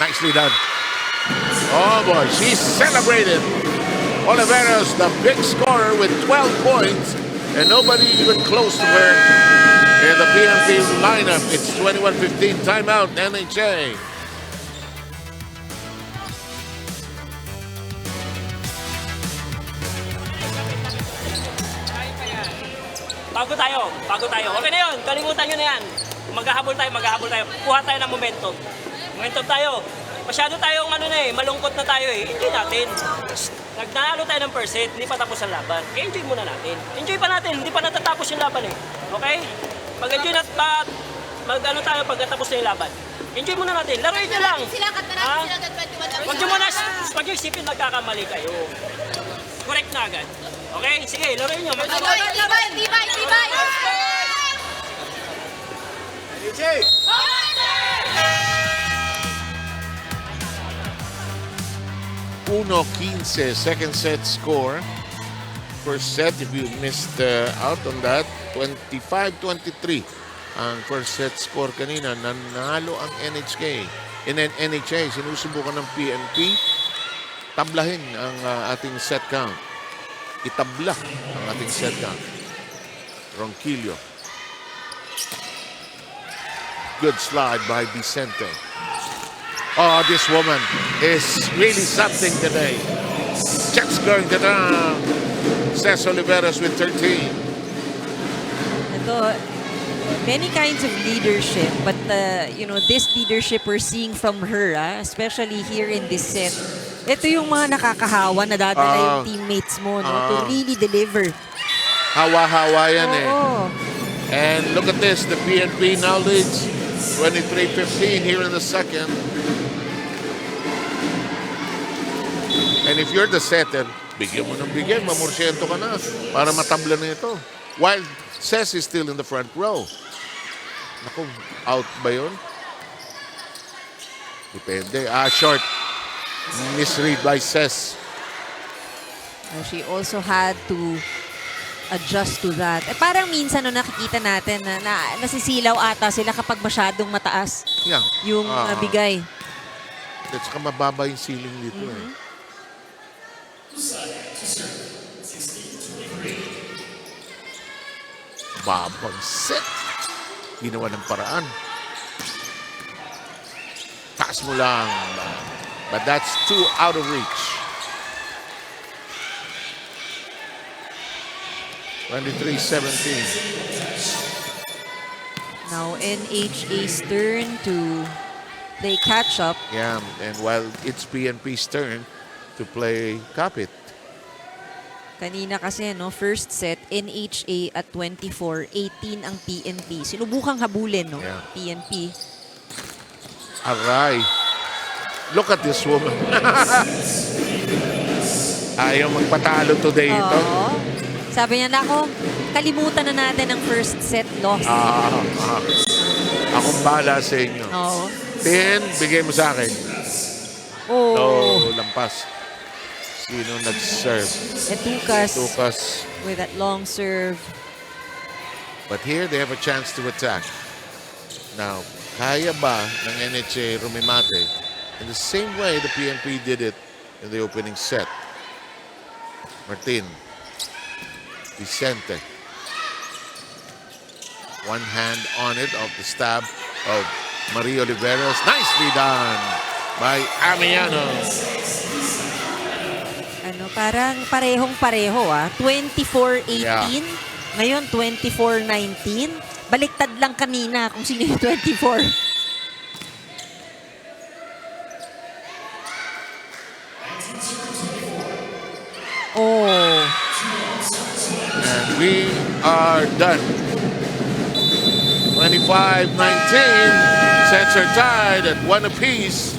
Nicely done. Oh boy, she celebrated. Oliveros, the big scorer with 12 points, and nobody even close to her in the PNP lineup. It's 21-15 timeout, NHA. Bago tayo. Okay na yun, kalimutan nyo na yan. Maghahabol tayo. Kuha tayo ng momentum. Momentum tayo. Masyado tayong malungkot na tayo eh. Enjoy natin. Nagnalo tayo ng first set, hindi pa tapos ang laban. Kaya enjoy muna natin. Enjoy pa natin, hindi pa natatapos yung laban eh. Okay? Mag-enjoy na tayo pagkatapos na yung laban. Enjoy muna natin. Laruin nyo lang. Huwag nyo isipin magkakamali kayo. Correct na agad. Okay? Sige, laruin nyo. Tibay! 1-15, second set score. First set, if you missed out on that, 25-23. Ang first set score kanina, nanalo ang NHA. Sinusubukan ng PNP. Tablahin ang ating set count. Itabla ang ating set count. Ronquillo. Good slide by Vicente. Oh, this woman is really something today. Just going to down. Cés Oliveros with 13. Ito, many kinds of leadership, but this leadership we're seeing from her, especially here in this set. Ito yung mga nakakahawa na dadala yung teammates mo to really deliver. Hawa-hawa yan eh. And look at this, the PNP now leads 23-15 here in the second. And if you're the setter, bigyan mo ng bigyan, mamorsyento ka na para matabla na ito. While Cés is still in the front row. Naku, out ba yun? Depende. Short. Misread by Cés. She also had to adjust to that. Parang minsan nakikita natin na nasisilaw ata sila kapag masyadong mataas yung bigay. At saka mababa yung ceiling dito eh. Babang set. Ginawa ng paraan. Taas mo lang. But that's too out of reach. 23-17. Now NHA's turn to play catch up. Yeah, and while it's PNP's turn to play Kapit. Kanina kasi, first set, NHA at 24, 18 ang PNP. Sinubukang habulin, Yeah. PNP. Aray. Look at this woman. Ayaw magpatalo today ito. Sabi niya, nako, kalimutan na natin ang first set loss. Akong bahala sa inyo. 10, bigay mo sa akin. Lampas. Sino nag-serve? Etukas Tukas. with that long serve. But here they have a chance to attack. Now, kaya ba ng NHA rumimate in the same way the PNP did it in the opening set? Martin. Vicente. One hand on it of the stab of Marie Oliveros. Nicely done by Amiano. Parang parehong-pareho 24-18. Yeah. Ngayon, 24-19. Baliktad lang kanina kung sino yung 24. Oh. And we are done. 25-19. Sets are tied at 1 apiece.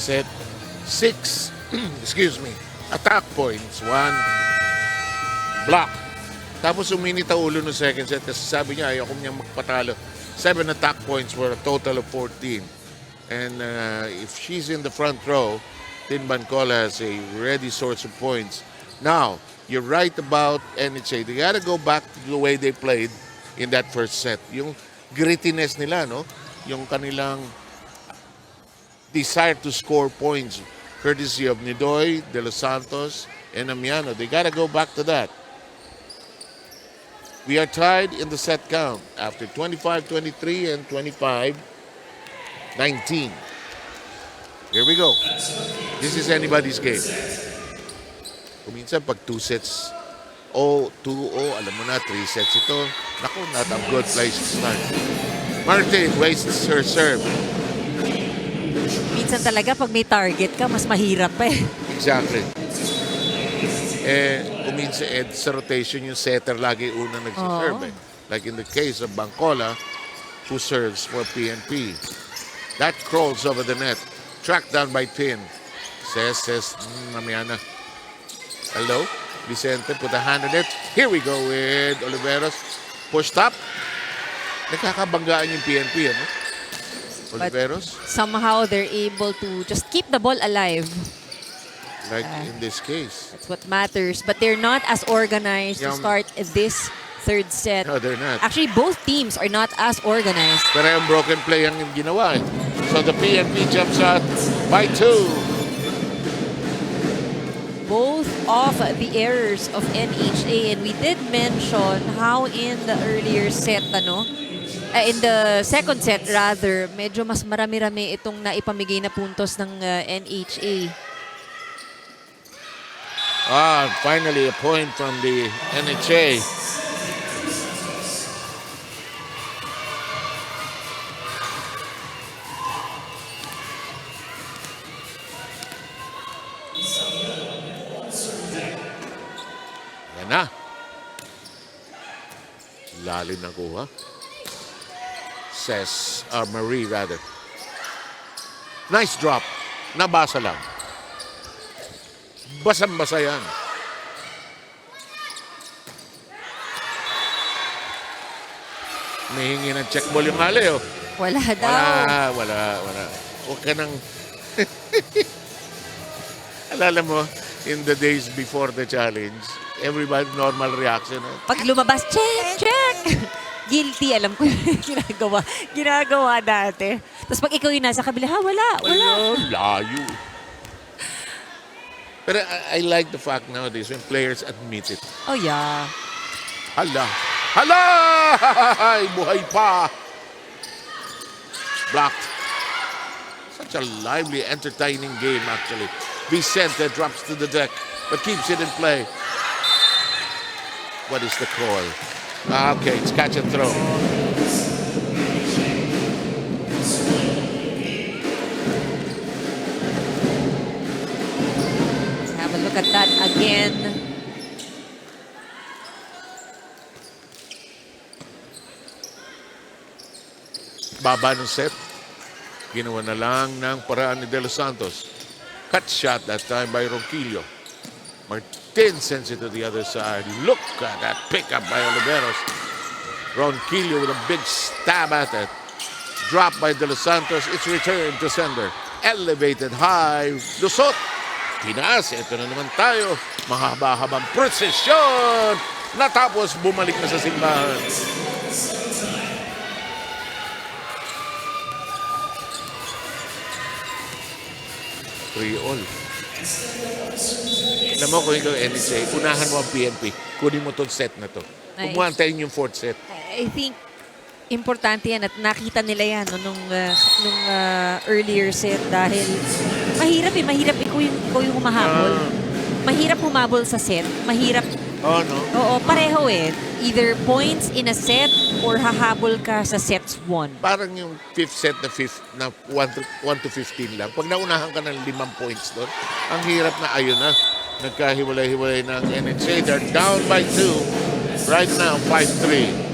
Set 6, excuse me, attack points, 1 block. Tapos uminit ang ulo ng second set kasi sabi niya ayoko niyang magpatalo. 7 attack points for a total of 14. And if she's in the front row, Tin Bancola has a ready source of points. Now, you're right about NHA. They gotta go back to the way they played in that first set. Yung grittiness nila, no? Yung kanilang desire to score points, courtesy of Nidoy, De Los Santos, and Amiano. They got to go back to that. We are tied in the set count after 25-23 and 25-19. Here we go. This is anybody's game. Kung minsan pag 2 sets, 2-0, alam mo na, 3 sets ito. Naku, not a good place to start. Martin wastes her serve. Minsan talaga pag may target ka, mas mahirap Exactly. Kung minsan sa rotation yung setter lagi una nagsiserve. Like in the case of Bancola, who serves for PNP. That crawls over the net. Tracked down by Tin. Says, Namiana. Hello? Vicente put a hand on it. Here we go with Oliveros. Pushed up. Nakakabanggaan yung PNP, ano? Oliveros. But somehow they're able to just keep the ball alive. Like in this case. That's what matters. But they're not as organized to start this third set. No, they're not. Actually, both teams are not as organized. Pero yung broken play ang ginawa. So the PNP jumps out by 2. Both of the errors of NHA. And we did mention how in the earlier set, in the second set rather, medyo mas marami-rami itong naipamigay na puntos ng NHA. Finally a point from the NHA. Yan na. Lalim na kuha. Says Marie rather. Nice drop. Nabasa lang. Basang-basa yan. May hingi ng check ball yung hali, oh. Wala daw. Wala. Huwag ka nang... Alala mo, in the days before the challenge, everybody normal reaction. Pag lumabas, check! Guilty, alam ko yung ginagawa dati. Tapos pag ikaw yung nasa kabila, wala. Layo. Pero I like the fact nowadays when players admit it. Oh, yeah. Hala! Buhay pa! Blocked. Sa Such a lively, entertaining game, actually. Vicente drops to the deck, but keeps it in play. What is the call? Okay, it's catch and throw. Let's have a look at that again. Baba ng set. Ginawa na lang ng paraan ni De Los Santos. Cut shot that time by Ronquillo. Martin sends it to the other side. Look at that pickup by Oliveros. Ronquillo with a big stab at it. Drop by De Los Santos. It's returned to sender. Elevated high. Lusot. Pinaas. Ito na naman tayo. Mahaba-habang precision. Natapos bumalik na sa simbahan. All. Alam mo kung ikaw NHA, unahan mo ang PNP. Kunin mo itong set na to. Umuantayin yung fourth set. I think importante yan at nakita nila yan no, nung earlier set dahil mahirap ikaw yung humahabol. Mahirap humabol sa set. Mahirap. Oh, no? Oo, pareho eh. Either points in a set or hahabol ka sa sets 1. Parang yung fifth set na 1 to 15 lang. Pag naunahan ka ng 5 points doon, ang hirap na ayun na. Nagkahiwalay-hiwalay ng NHA. They're down by 2. Right now, 5-3.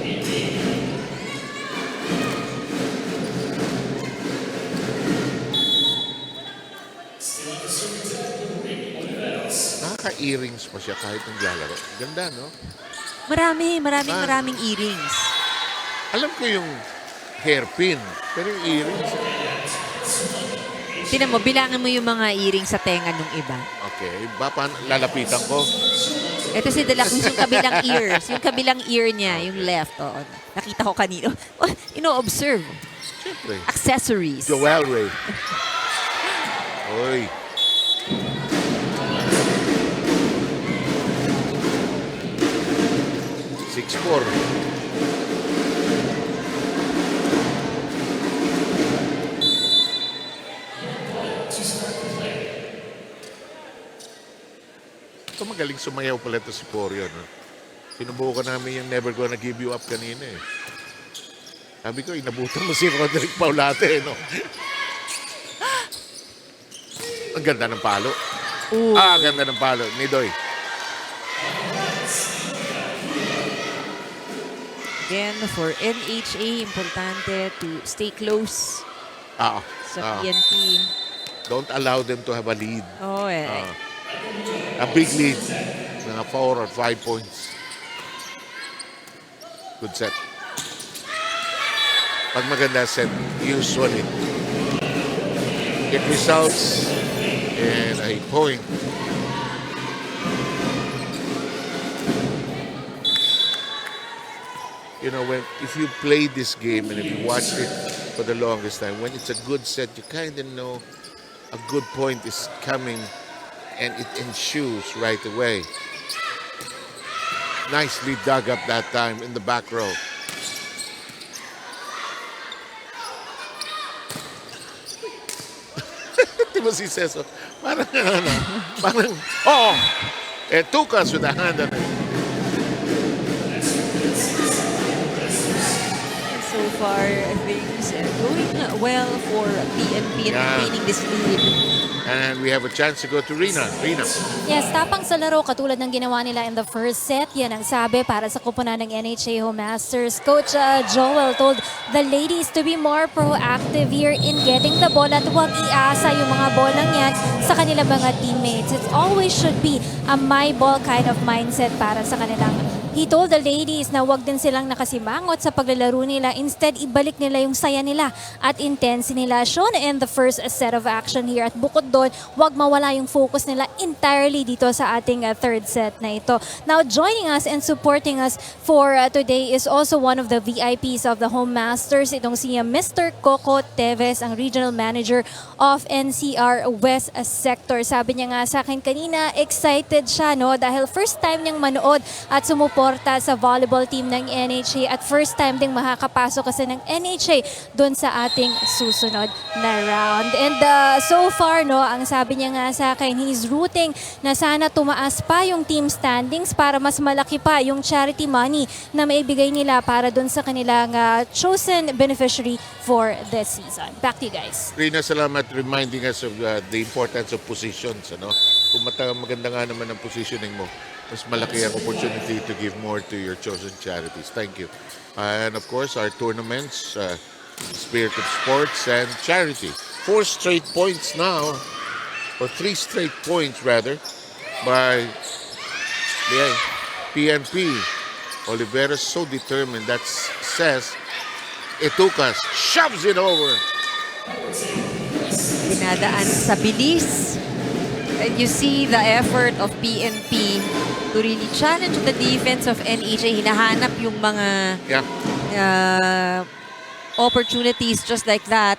Nakaka-earrings pa siya kahit naglalaro. Ganda, no? Maraming earrings. Alam ko yung hairpin, pero yung earrings. Tinan mo, bilangan mo yung mga earrings sa tenga nung iba. Okay, lalapitan ko. Ito si Delacruz, yung kabilang ears. Yung kabilang ear niya, yung left. Oo. Nakita ko kanino. Oh, ino-observe. Siyempre. Accessories. Jewelry. Oy. Six-4. Ito magaling sumayaw pala ito si Corio. No? Sinubukan namin yung Never Gonna Give You Up kanina eh. Sabi ko, inabutan mo si Roderick Paulate. No? Ang ganda ng palo. Ooh. Ganda ng palo. Nidoy. Again, for NHA, importante to stay close sa PNP. Don't allow them to have a lead. Oh, eh. A big lead. Mga 4 or 5 points. Good set. Pag maganda set, usually it results in a point. You know, if you play this game and if you watched it for the longest time, when it's a good set, you kind of know a good point is coming and it ensues right away. Nicely dug up that time in the back row. Di ba si Ceso? Parang, it took us with a hand on it. So far, things are going well for PNP in maintaining this lead. And we have a chance to go to Rina. Yes, tapang sa laro katulad ng ginawa nila in the first set. Yan ang sabi para sa kupunan ng NHA Home Masters. Coach Joel told the ladies to be more proactive here in getting the ball at huwag iasa yung mga bolang yan sa kanilang mga teammates. It always should be a my ball kind of mindset para sa kanilang. He told the ladies na wag din silang nakasimangot sa paglalaro nila. Instead, ibalik nila yung saya nila at intensity nila shown in the first set of action here. At bukod doon, wag mawala yung focus nila entirely dito sa ating third set na ito. Now, joining us and supporting us for today is also one of the VIPs of the Home Masters. Itong si Mr. Coco Teves, ang Regional Manager of NCR West Sector. Sabi niya nga sa akin kanina, excited siya no dahil first time niyang manood at sumuporta sumuporta sa volleyball team ng NHA at first time ding makakapasok kasi ng NHA doon sa ating susunod na round. And so far, no, ang sabi niya nga sa akin, he's rooting na sana tumaas pa yung team standings para mas malaki pa yung charity money na maibigay nila para doon sa kanilang chosen beneficiary for this season. Back to you guys. Rina, salamat reminding us of the importance of positions. Ano? Kung maganda nga naman ang positioning mo, mas malaki ang opportunity to give more to your chosen charities. Thank you. And of course, our tournaments, Spirit of Sports and Charity. 4 straight points now, or 3 straight points rather, by the PNP. Oliveros so determined, that says Etucas shoves it over. Dinadaan sa bilis. And you see the effort of PNP to really challenge the defense of NHA. Hinahanap yung mga opportunities just like that.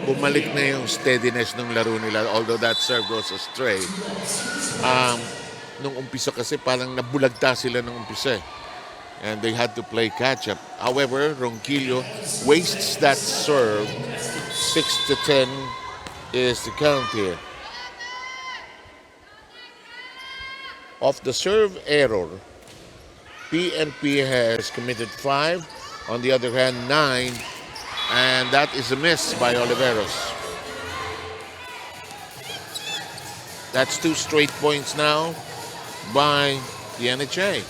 Bumalik na yung steadiness ng laro nila, although that serve goes astray. Nung umpisa kasi parang nabulagta sila nung umpisa eh. And they had to play catch-up. However, Ronquillo wastes that serve. 6-10 is the count here. Of the serve error, PNP has committed 5. On the other hand, 9. And that is a miss by Oliveros. That's 2 straight points now by the NHA.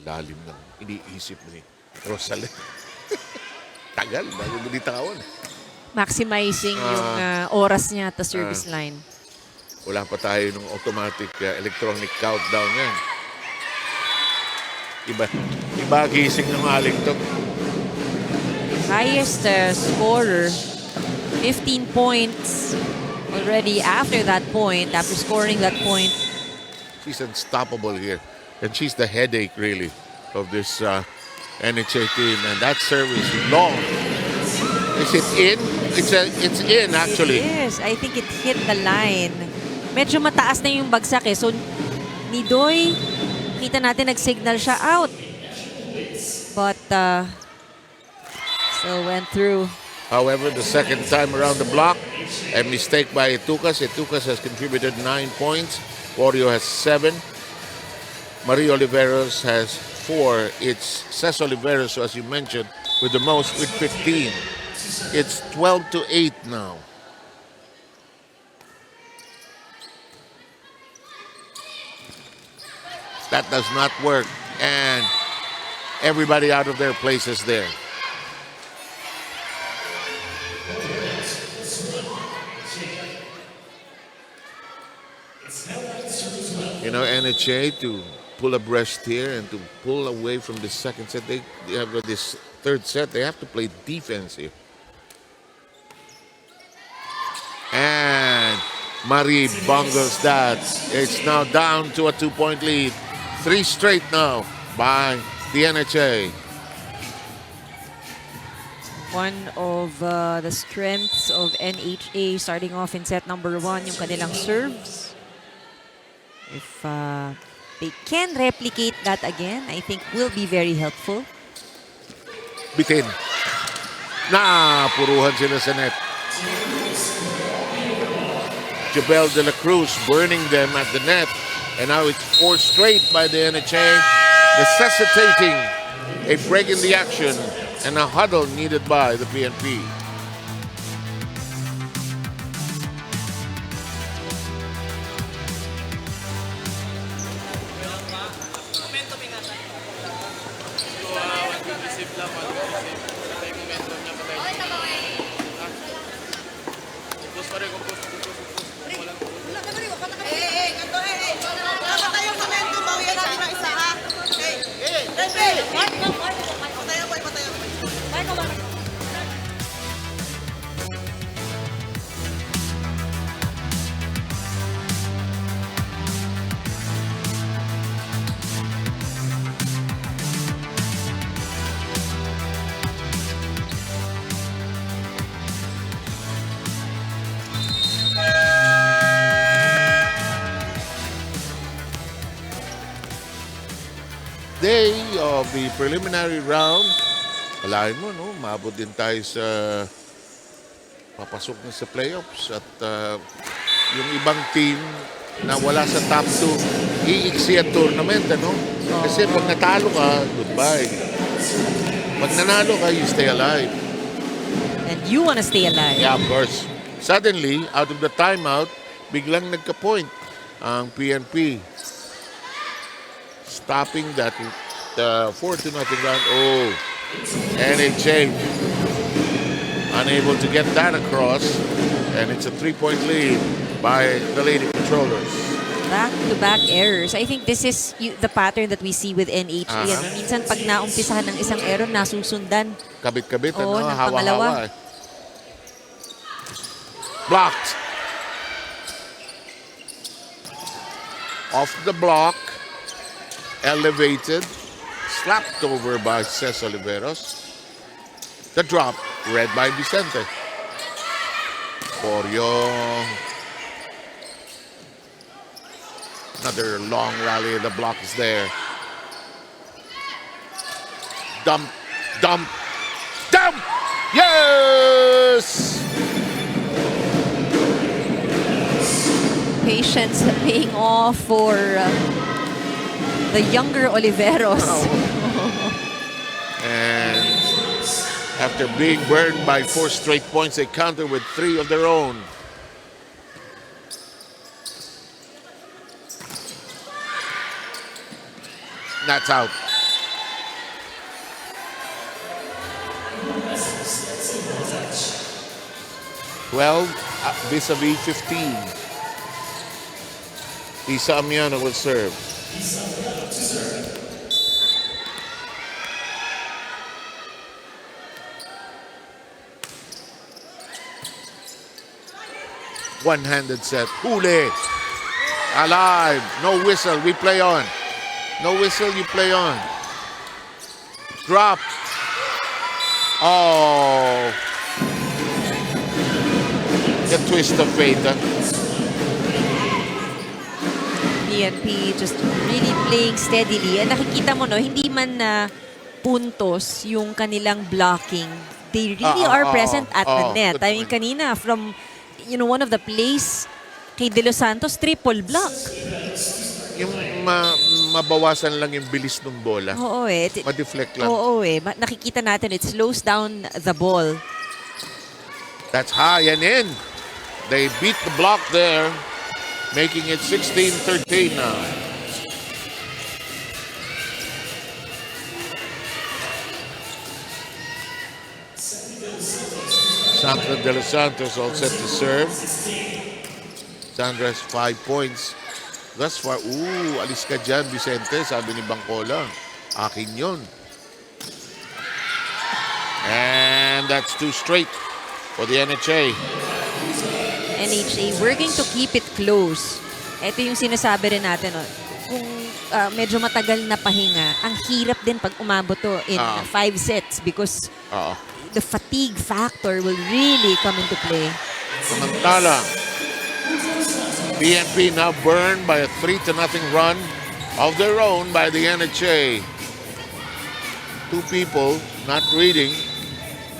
Lalim ng iniisip ni Rosales. Tagal, bago mo ditawan. Maximizing yung oras niya at the service line. Wala pa tayo ng automatic electronic countdown yan. Iba gising ng aling to. Highest scorer, 15 points already after that point, after scoring that point. She's unstoppable here. And she's the headache, really, of this NHA team. And that service is long. Is it in? It's in, actually. Yes, I think it hit the line. Medyo mataas na yung bagsak eh. So, ni Doy, kita natin nag-signal siya out. But, still went through. However, the second time around the block, a mistake by Etucas. Etucas has contributed 9 points. Wario has 7. Marie Oliveros has 4. It's Cés Oliveros, as you mentioned, with the most, with 15. It's 12-8 now. That does not work. And everybody out of their places there. You know, NHA to pull a breast here and to pull away from the second set. They have this third set. They have to play defense here. And Marie bungles that. It's now down to a 2-point lead. 3 straight now by the NHA. One of the strengths of NHA starting off in set number 1, yung kanilang serves. If they can replicate that again, I think will be very helpful. Bitin. Puruhan sila sa net. Jabel de la Cruz burning them at the net. And now it's 4 straight by the NHA, necessitating a break in the action and a huddle needed by the PNP. day of the preliminary round. Alain mo, no? Maabot din tayo sa papasok na sa playoffs. At yung ibang team na wala sa top 2, iiksi ang tournament, ano? Kasi pag natalo ka, goodbye. Pag nanalo ka, you stay alive. And you wanna stay alive. Yeah, of course. Suddenly, out of the timeout, biglang nagka-point ang PNP. Stopping that 4-0 round. Oh, NHA unable to get that across. And it's a 3-point lead by the Lady Controllers. Back-to-back errors. I think this is the pattern that we see with NHA. Ano? Minsan pag naumpisahan ng isang error, nasusundan. Kabit-kabit, Oo, ano? ng Hawa-hawa. Blocked. Off the block. Elevated. Slapped over by Ces Oliveros. The drop, read by Vicente. Poryong. Another long rally. The block is there. Dump. Dump. Dump! Yes! Patience paying off for the younger Oliveros. And after being burned by 4 straight points, they counter with 3 of their own. That's out. Well, vis-a-vis 15. Isa Amiano will serve. One-handed set. Huli. Alive. No whistle. We play on. No whistle. You play on. Drop. Oh. The twist of fate. PNP just really playing steadily. And nakikita mo, no, hindi man na puntos yung kanilang blocking. They really are present at the net. I mean, kanina, from, one of the plays kay De Los Santos, triple block. Yung mabawasan lang yung bilis ng bola. Oo eh. Ma-deflect lang. Oo eh. Nakikita natin, it slows down the ball. That's high and in. They beat the block there, making it 16-13 now. Sandra De Los Santos all set to serve. Sandra has 5 points. Thus far, alis ka dyan, Vicente, sabi ni Bangkola. Akin yun. And that's 2 straight for the NHA. NHA working to keep it close. Ito yung sinasabi rin natin. No? Kung medyo matagal na pahinga, ang hirap din pag umabot to in 5 sets because the fatigue factor will really come into play. Samantala, BMP now burned by a 3-0 run of their own by the NHA. 2 people not reading,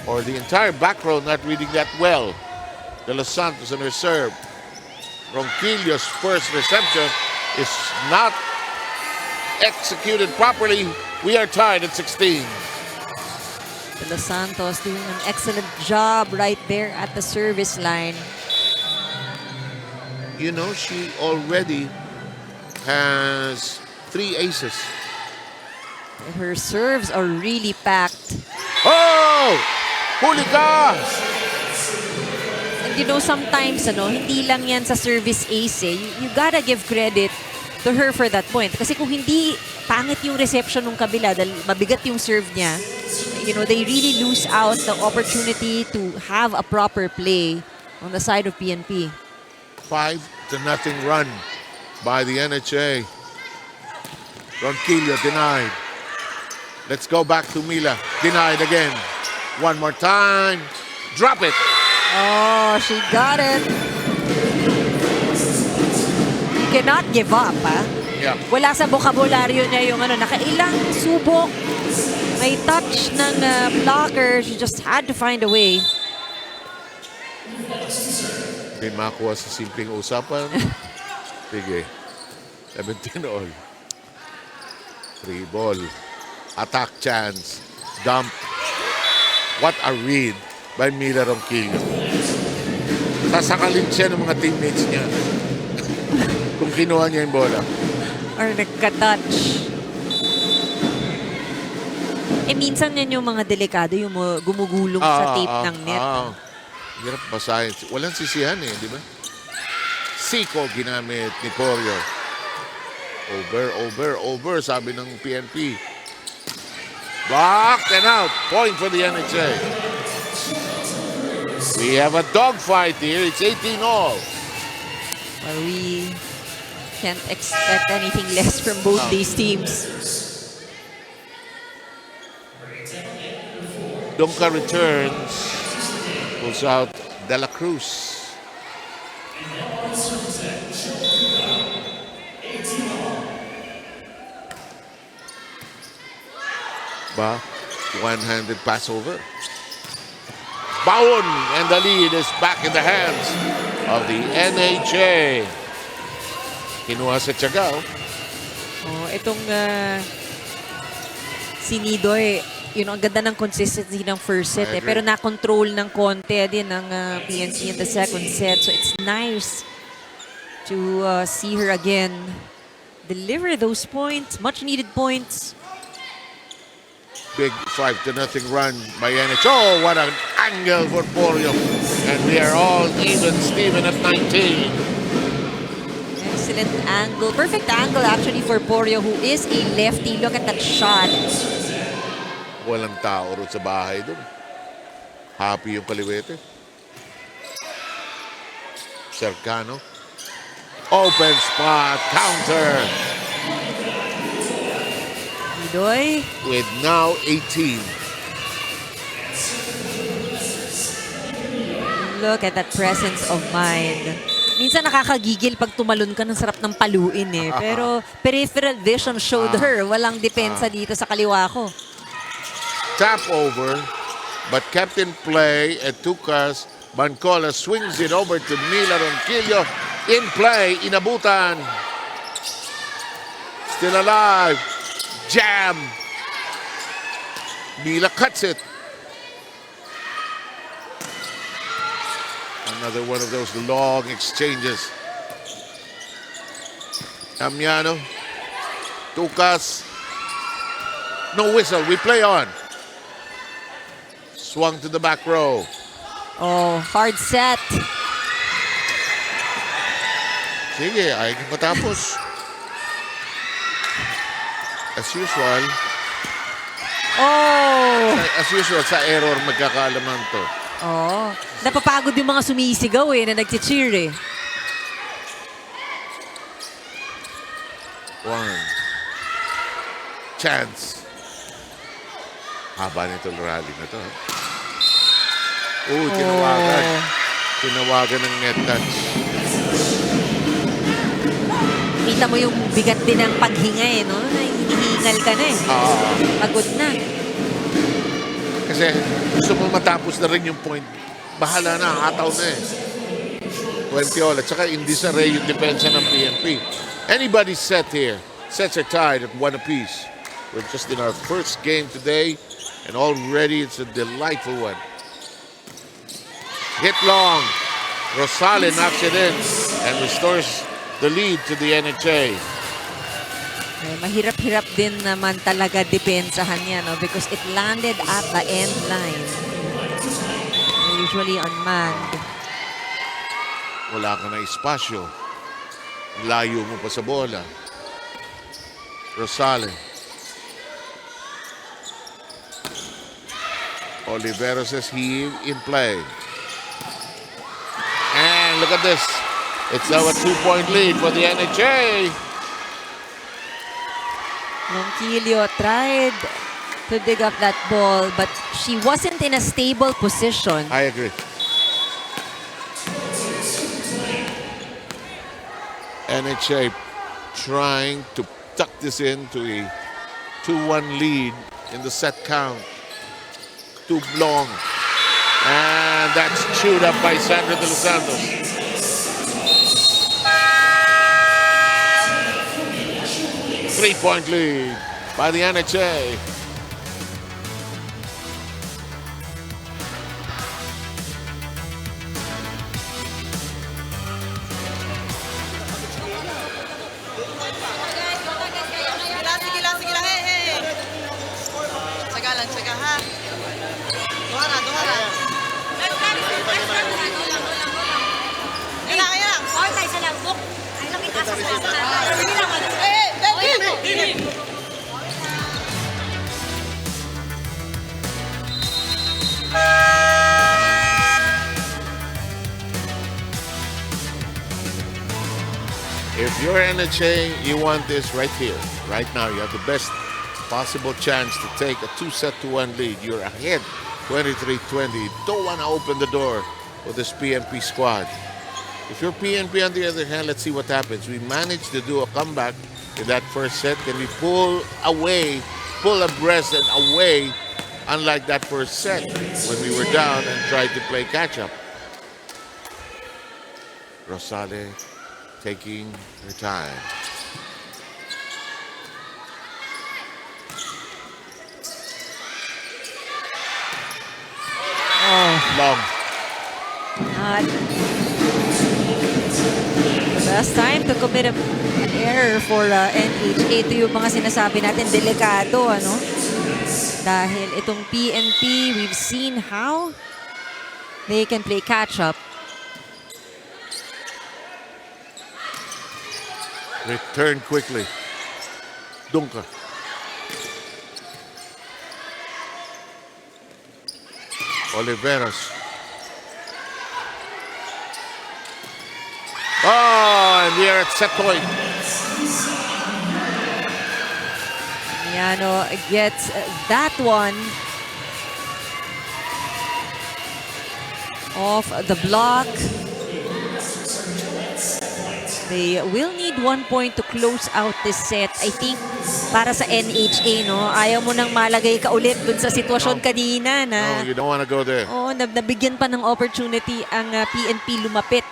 or the entire back row not reading that well. De Los Santos on her serve. Ronquillo's first reception is not executed properly. We are tied at 16. De Los Santos doing an excellent job right there at the service line. You know, she already has 3 aces. Her serves are really packed. Oh! Huli ka! And sometimes, hindi lang yan sa service ace eh. You gotta give credit to her for that point. Kasi kung hindi pangit yung reception ng kabila, dahil mabigat yung serve niya, they really lose out the opportunity to have a proper play on the side of PNP. 5-0 run by the NHA. Ronquillo denied. Let's go back to Mila. Denied again. One more time. Drop it. Oh, she got it. You cannot give up, Yeah. Wala sa bokabularyo niya yung nakailang subok. May touch ng blocker. She just had to find a way. May makuha sa simpleng usapan. Sige. 17 all. Free ball. Attack chance. Dump. What a read by Mila Ronquillo. Sasakalin siya ng mga teammates niya. Kung kinuha niya yung bola. Or nagka-touch. Minsan yan yung mga delikado, yung gumugulong sa tape ng net. Hirap basahin. Walang sisihan di ba? Siko ginamit ni Porio. Over, sabi ng PNP. Blocked and out. Point for the NHA. We have a dogfight here. It's 18 all. Or we can't expect anything less from both these teams. Donka returns. Pulls out De La Cruz. One-handed pass over. Baon, and the lead is back in the hands of the NHA. Kinuha sa Tiagao. Itong si Nidoy, ang ganda ng consistency ng first set. Pero na-control ng konti din ng PNP in the second set. So it's nice to see her again deliver those points, much-needed points. Big 5-0 run by NHA. Oh, what an angle for Porio. And we are all even, Steven at 19. Excellent angle. Perfect angle actually for Porio, who is a lefty. Look at that shot. Walang tao rin sa bahay doon. Happy yung kaliwete. Cercano. Open spot. Counter. Nidoy. With now 18. Look at that presence of mind. Minsan nakakagigil pag tumalon ka, ng sarap ng paluin Pero peripheral vision showed her. Walang depensa dito sa kaliwa ko. Tap over, but kept in play at Tucas. Bancola swings it over to Mila Ronquillo. In play, inabutan. Still alive. Jam. Mila cuts it. Another one of those long exchanges. Damiano. Tucas. No whistle. We play on. Swung to the back row. Hard set. Sige, ay matapos. As usual. As usual, sa error magkakaalaman to. Napapagod yung mga sumisigaw na nagche-cheer One. Chance. Haba nito rally na to. Tinawagan. Tinawagan ng net touch. Kita mo yung bigat din ng paghinga Hinihingal ka na Pagod na. Kasi gusto mo matapos na rin yung point. Bahala na, hataw na 20 all. At saka in disarray yung depensa ng PNP. Anybody's set here. Sets are tied at 1 apiece. We're just in our first game today. And already it's a delightful one. Hit long. Rosales knocks it in and restores the lead to the NHA. Mahirap-hirap din naman talaga depensahan yan because it landed at the end line. Usually unmanned. Wala ka na espasyo. Layo mo pa sa bola. Rosales. Oliveros says he in play. And look at this. It's now a 2-point lead for the NHA. Ronquillo tried to dig up that ball, but she wasn't in a stable position. I agree. NHA trying to tuck this into a 2-1 lead in the set count. Too long. And that's chewed up by Sandra de los Santos. Three-point lead by the NHA. Sige lang. Hey. Tsaga lang, ha. Duhara. Ayan. Or tayo sa lambok. Ay, lapit asa sa lambok. Sige lang. Dili. If you're NHA, you want this right here, right now. You have the best possible chance to take a 2-1 lead. You're ahead 23-20. Don't want to open the door for this PNP squad. If you're PNP, on the other hand, let's see what happens. We managed to do a comeback in that first set. Can we pull abreast and away, unlike that first set when we were down and tried to play catch-up? Rosale taking her time. Long. The best time to commit an error for NHA. Ito yung mga sinasabi natin, delikado, ano? Dahil itong PNP, we've seen how they can play catch-up. Return quickly. Dunka. Oliveros. Oh, and we are at set point. Miano gets that one off the block. They will need 1 point to close out this set. I think para sa NHA, no? Ayaw mo nang malagay ka ulit dun sa sitwasyon kanina na... No, you don't want to go there. Oh, nabigyan pa ng opportunity ang PNP lumapit.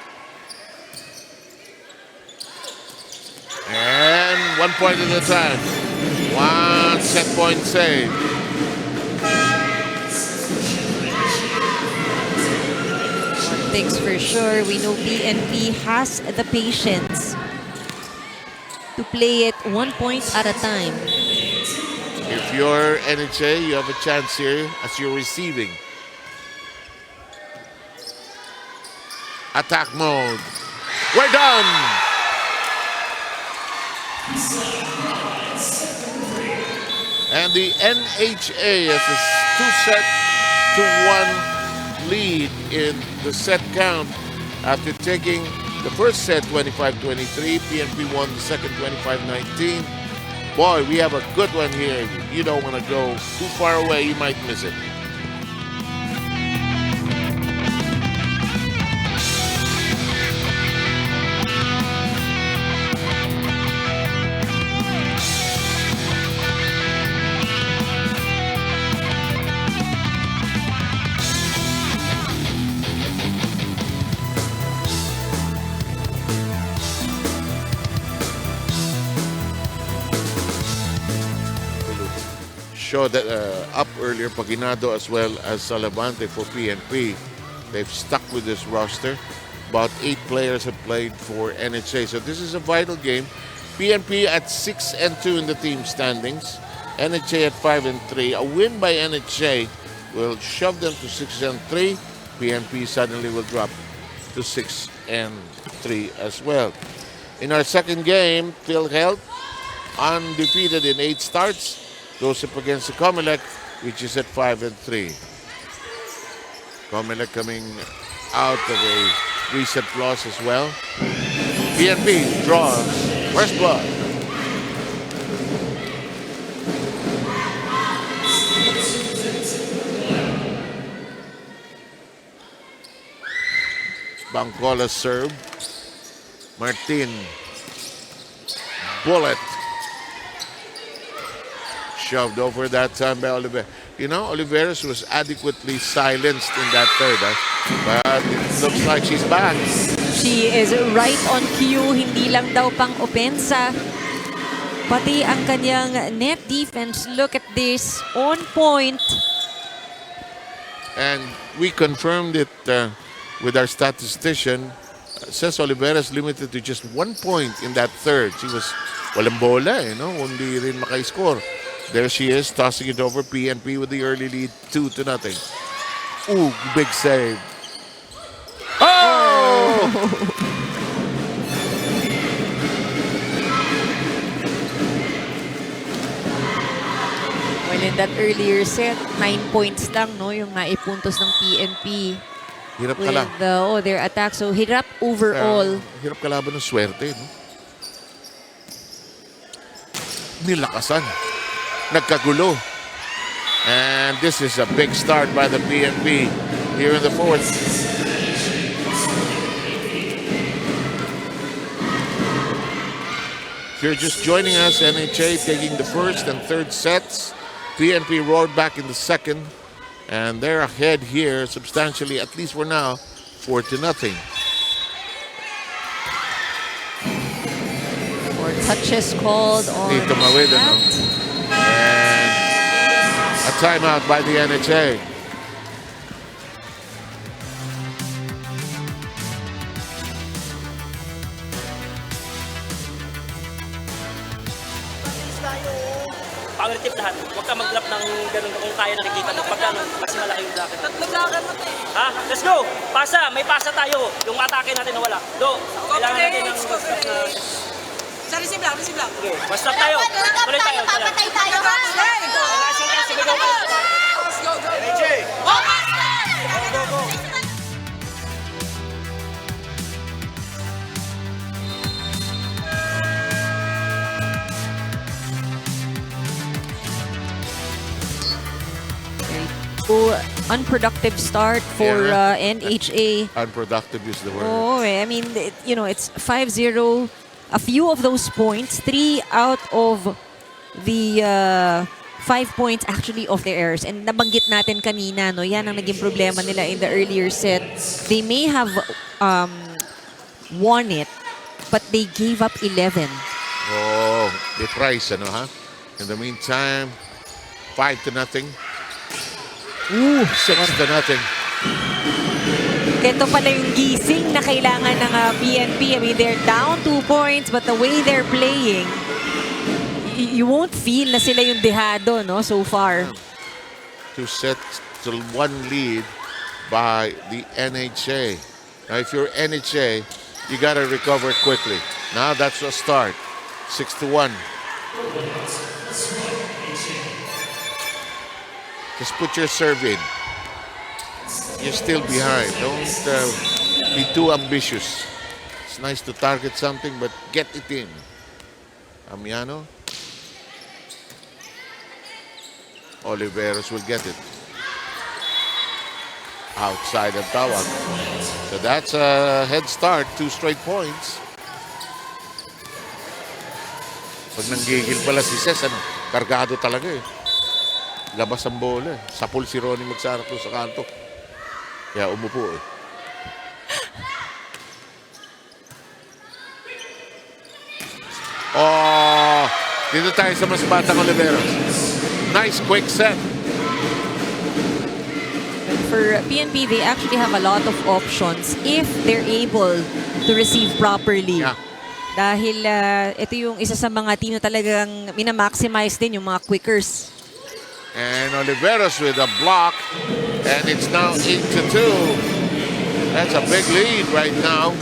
And 1 point at a time. One set point save. One thing's for sure, we know PNP has the patience to play it 1 point at a time. If you're NHA, you have a chance here as you're receiving. Attack mode. We're done. And the NHA has a 2-1 lead in the set count after taking the first set 25-23. PNP won the second 25-19. Boy, we have a good one here. You don't want to go too far away, you might miss it. Show that up earlier, Paginado as well as Salavante for PNP. They've stuck with this roster. About 8 players have played for NHA. So this is a vital game. PNP at 6-2 in the team standings. NHA at 5-3. A win by NHA will shove them to 6-3. PNP suddenly will drop to 6-3 as well. In our second game, PhilHealth, undefeated in 8 starts, goes up against the Comelec, which is at 5-3. Comelec coming out of a reset loss as well. PNP draws first blood. Bangcola serve. Martin bullet. Shoved over that time by Oliveros. You know, Oliveros was adequately silenced in that third. But it looks like she's back. She is right on cue. Hindi lang daw pang opensa. Pati ang kanyang net defense. Look at this. On point. And we confirmed it with our statistician. Says Oliveros limited to just 1 point in that third. She was walang bola, hindi rin maka-score. There she is, tossing it over. PNP with the early lead, 2-0. Ooh, big save. Oh! Well, in that earlier set, 9 points lang, no, yung naipuntos ng PNP. Hirap ka With lang. their attack. So, hirap overall. Hirap kalaban ng swerte, no? Nilakasan. Nagkagulo. And this is a big start by the BMP here in the fourth. If you're just joining us, NHA taking the first and third sets. PNP roared back in the second. And they're ahead here substantially, at least for now, 4-0. More touches called on Dito mawid, that. And a timeout by the NHA. Power tip lahat. Huwag ka mag-drop ng ganun kung kaya nakikita mo. Pag ano, kasi malaki yung bracket. Tatlong lakad mo tayo. Ha? Let's go! Pasa! May pasa tayo. Yung atake natin nawala. Do! Kailangan natin ng... Sa receive lang, receive lang. Okay, basta tayo. Tuloy tayo. Papatay tayo ha. Sige, go. NHA! Go, go. Unproductive start for NHA. Unproductive is the word. Oh, I mean, it's 5-0. A few of those points, 3 out of the 5 points actually of their errors. And nabanggit natin kanina, no, yan ang naging problema nila in the earlier set. They may have won it, but they gave up 11. Oh, the price, ha? In the meantime, 5-0. Ooh, 6-0. ito pala yung gising na kailangan ng PNP. I mean, they're down 2 points, but the way they're playing, you won't feel na sila yung dehado, no, so far. 2 sets to 1 lead by the NHA. Now, if you're NHA, you got to recover quickly. Now, that's a start. 6-1. Just put your serve in. You're still behind. Don't be too ambitious. It's nice to target something, but get it in. Amiano. Oliveros will get it. Outside of tawag. So that's a head start. 2 straight points. Pag nanggigil pala si Ces, kargado talaga eh. Labas ang bola. Sapul si Ronnie magsarap doon sa kanto. Kaya umupo eh. Oh! Dito tayo sa mas batang Oliveros. Nice quick set. For PNP, they actually have a lot of options if they're able to receive properly. Yeah. Dahil ito yung isa sa mga team na talagang minamaximize din yung mga quickers. And Oliveros with a block. And it's now 8-2. That's a big lead right now.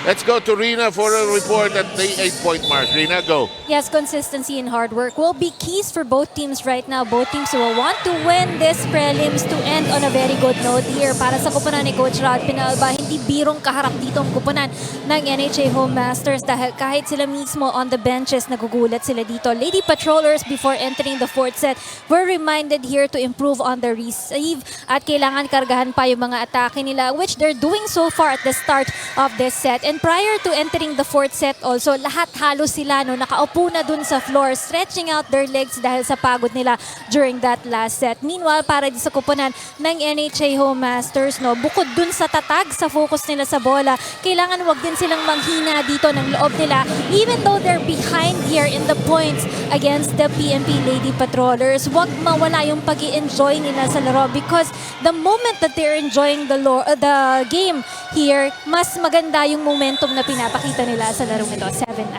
Let's go to Rina for a report at the 8-point mark. Rina, go. Yes, consistency and hard work will be keys for both teams right now. Both teams will want to win this prelims to end on a very good note here. Para sa kupunan ni Coach Rod Pinalba, hindi birong kaharap dito ang kupunan ng NHA Home Masters dahil kahit sila mismo on the benches, nagugulat sila dito. Lady Patrollers, before entering the fourth set, were reminded here to improve on the receive at kailangan kargahan pa yung mga atake nila, which they're doing so far at the start of this set. And And prior to entering the fourth set also, lahat halos sila no, nakaupo na dun sa floor, stretching out their legs dahil sa pagod nila during that last set. Meanwhile, para di sa kupunan ng NHA Home Masters, no, bukod dun sa tatag sa focus nila sa bola, kailangan wag din silang manghina dito ng loob nila even though they're behind here in the points against the PNP Lady Patrollers. Wag mawala yung pag-i-enjoy nila sa laro because the moment that they're enjoying the game here, mas maganda yung momentum na pinapakita nila sa larong ito, 7-9.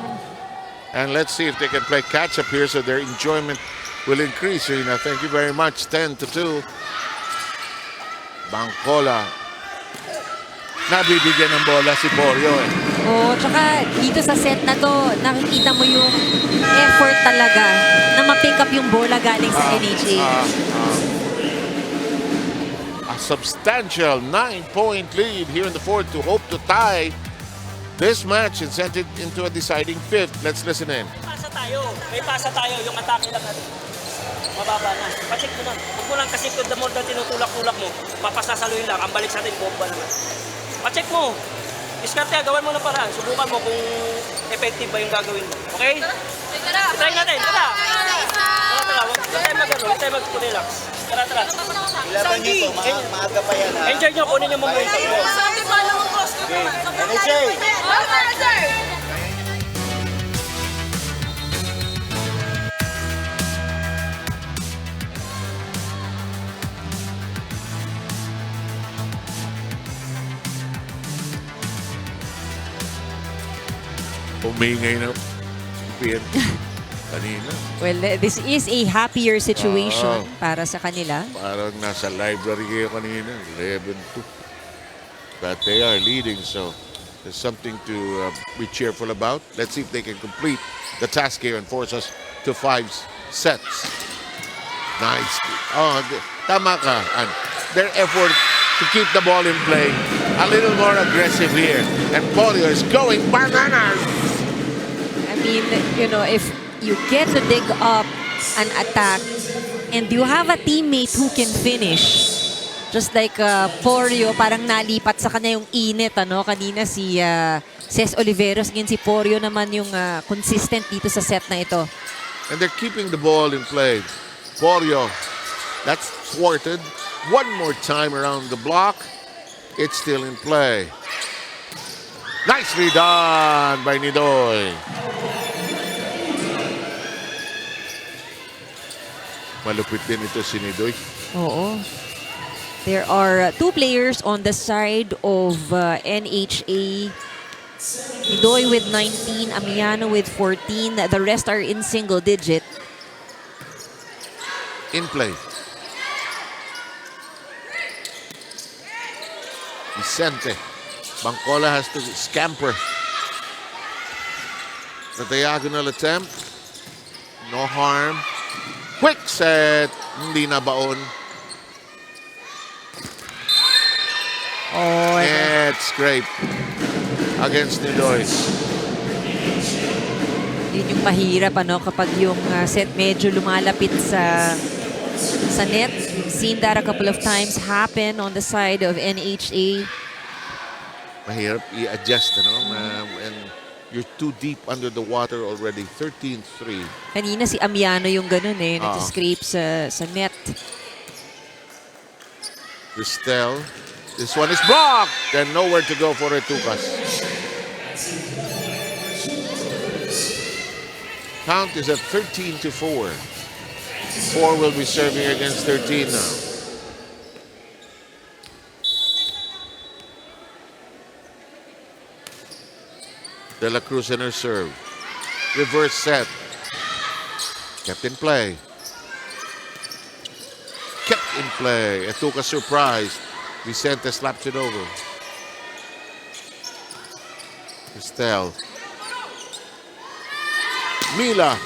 And let's see if they can play catch-up here so their enjoyment will increase. Rina, thank you very much. 10-2. Bangkola. Nabibigyan ng bola si Porio eh. Oh, tsaka dito sa set na to, nakikita mo yung effort talaga na ma-pick up yung bola galing sa NHA. A substantial 9-point lead here in the fourth to hope to tie this match and send it into a deciding fifth. Let's listen in. Pasa tayo. May pasa tayo. Yung atake lang natin. Mababa na. Pacheck mo na. Huwag mo lang kasi the more na tinutulak-tulak mo, papasasaluin lang. Ang balik sa atin, bomba naman. Pacheck mo. Diskarte, gawan mo ng paraan. Subukan mo kung effective ba yung gagawin mo. Okay? Try natin. Tara. Tara. Huwag tayo mag-ano. Huwag tayo mag-relax. Tara. Ilaban nyo ito, maaga pa yan ha. Enjoy nyo. Kunin yung momentum mo. NHA! Umingay na PNP kanina. Well, this is a happier situation para sa kanila. Parang nasa library kayo kanina. 11-2. But they are leading, so there's something to be cheerful about. Let's see if they can complete the task here and force us to 5 sets. Nice. Oh, tama ka. And their effort to keep the ball in play a little more aggressive here. And Polio is going bananas. I mean, you know, if you get to dig up an attack and you have a teammate who can finish, just like Porio, parang nalipat sa kanya yung init, ano? Kanina si Ces Oliveros, ngayon si Porio naman yung consistent dito sa set na ito. And they're keeping the ball in play. Porio, that's thwarted. One more time around the block. It's still in play. Nicely done by Nidoy. Malupit din ito si Nidoy. Oo. There are 2 players on the side of NHA. Nidoy with 19, Amiano with 14. The rest are in single digit. In play. Vicente. Bangkola has to scamper. The diagonal attempt. No harm. Quick set. Hindi na baon. Oh, It's great. Against Nidoy. yun yung mahirap, ano, kapag yung set medyo lumalapit sa net. Seen that a couple of times happen on the side of NHA. Mahirap i-adjust, ano? And you're too deep under the water already. 13-3. Kanina si Amiano yung ganun eh, nag-scrape sa net. Cristel. This one is blocked. And nowhere to go for Etucas. Count is at 13-4. 4 will be serving against 13 now. De La Cruz in her serve. Reverse set. Kept in play. Kept in play. Etuca surprised. Vicente slaps it over. Cristel. Mila.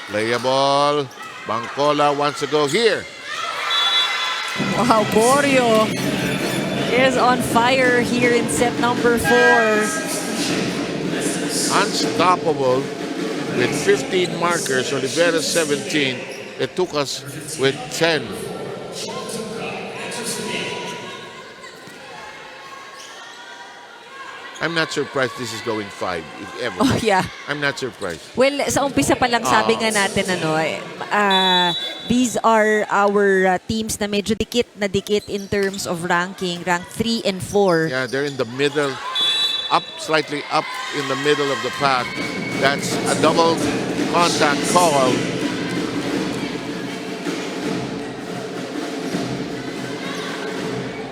Playable. Bangkola wants to go here. Wow, Borio is on fire here in set number 4. Unstoppable with 15 markers. Oliveira 17. It took us with 10. I'm not surprised this is going 5, if ever. Oh, yeah. I'm not surprised. Well, sa umpisa pa lang sabi nga natin, these are our teams na medyo dikit na dikit in terms of ranking, rank 3 and 4. Yeah, they're in the middle, slightly up in the middle of the pack. That's a double contact call.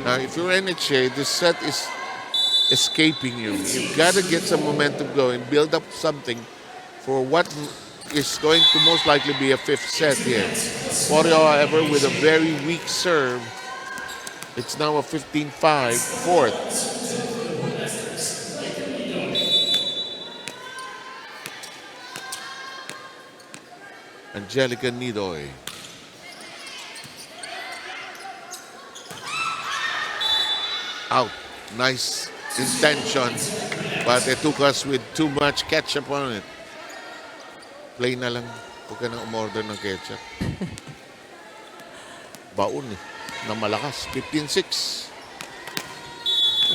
Now, if you're NHA, this set is escaping you. You've got to get some momentum going, build up something for what is going to most likely be a 5th set here. Wario, however, with a very weak serve, it's now a 15-5, 4th. Angelica Nidoy. Out. Nice intention, but it took us with too much ketchup on it. Play na lang. Huwag ka nang umorder ng ketchup. Baon eh. Na malakas. 15-6.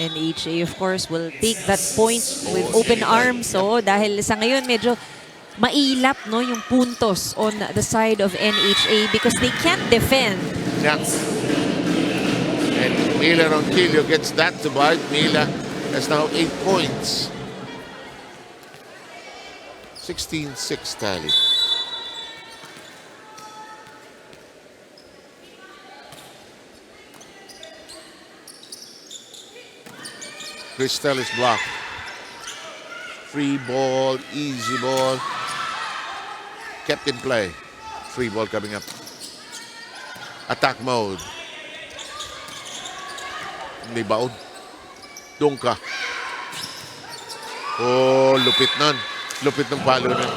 NHA, of course, will take that point with open arms. So, dahil sa ngayon, medyo mailap no, yung puntos on the side of NHA because they can't defend. Yeah. And Mila Ronquillo gets that to bite. Mila has now 8 points. 16-6 tally. Cristel is blocked. Free ball, easy ball. Kept in play. Free ball coming up. Attack mode. May baon. Dungka. Oh, lupit nun. Lupit ng palo nun.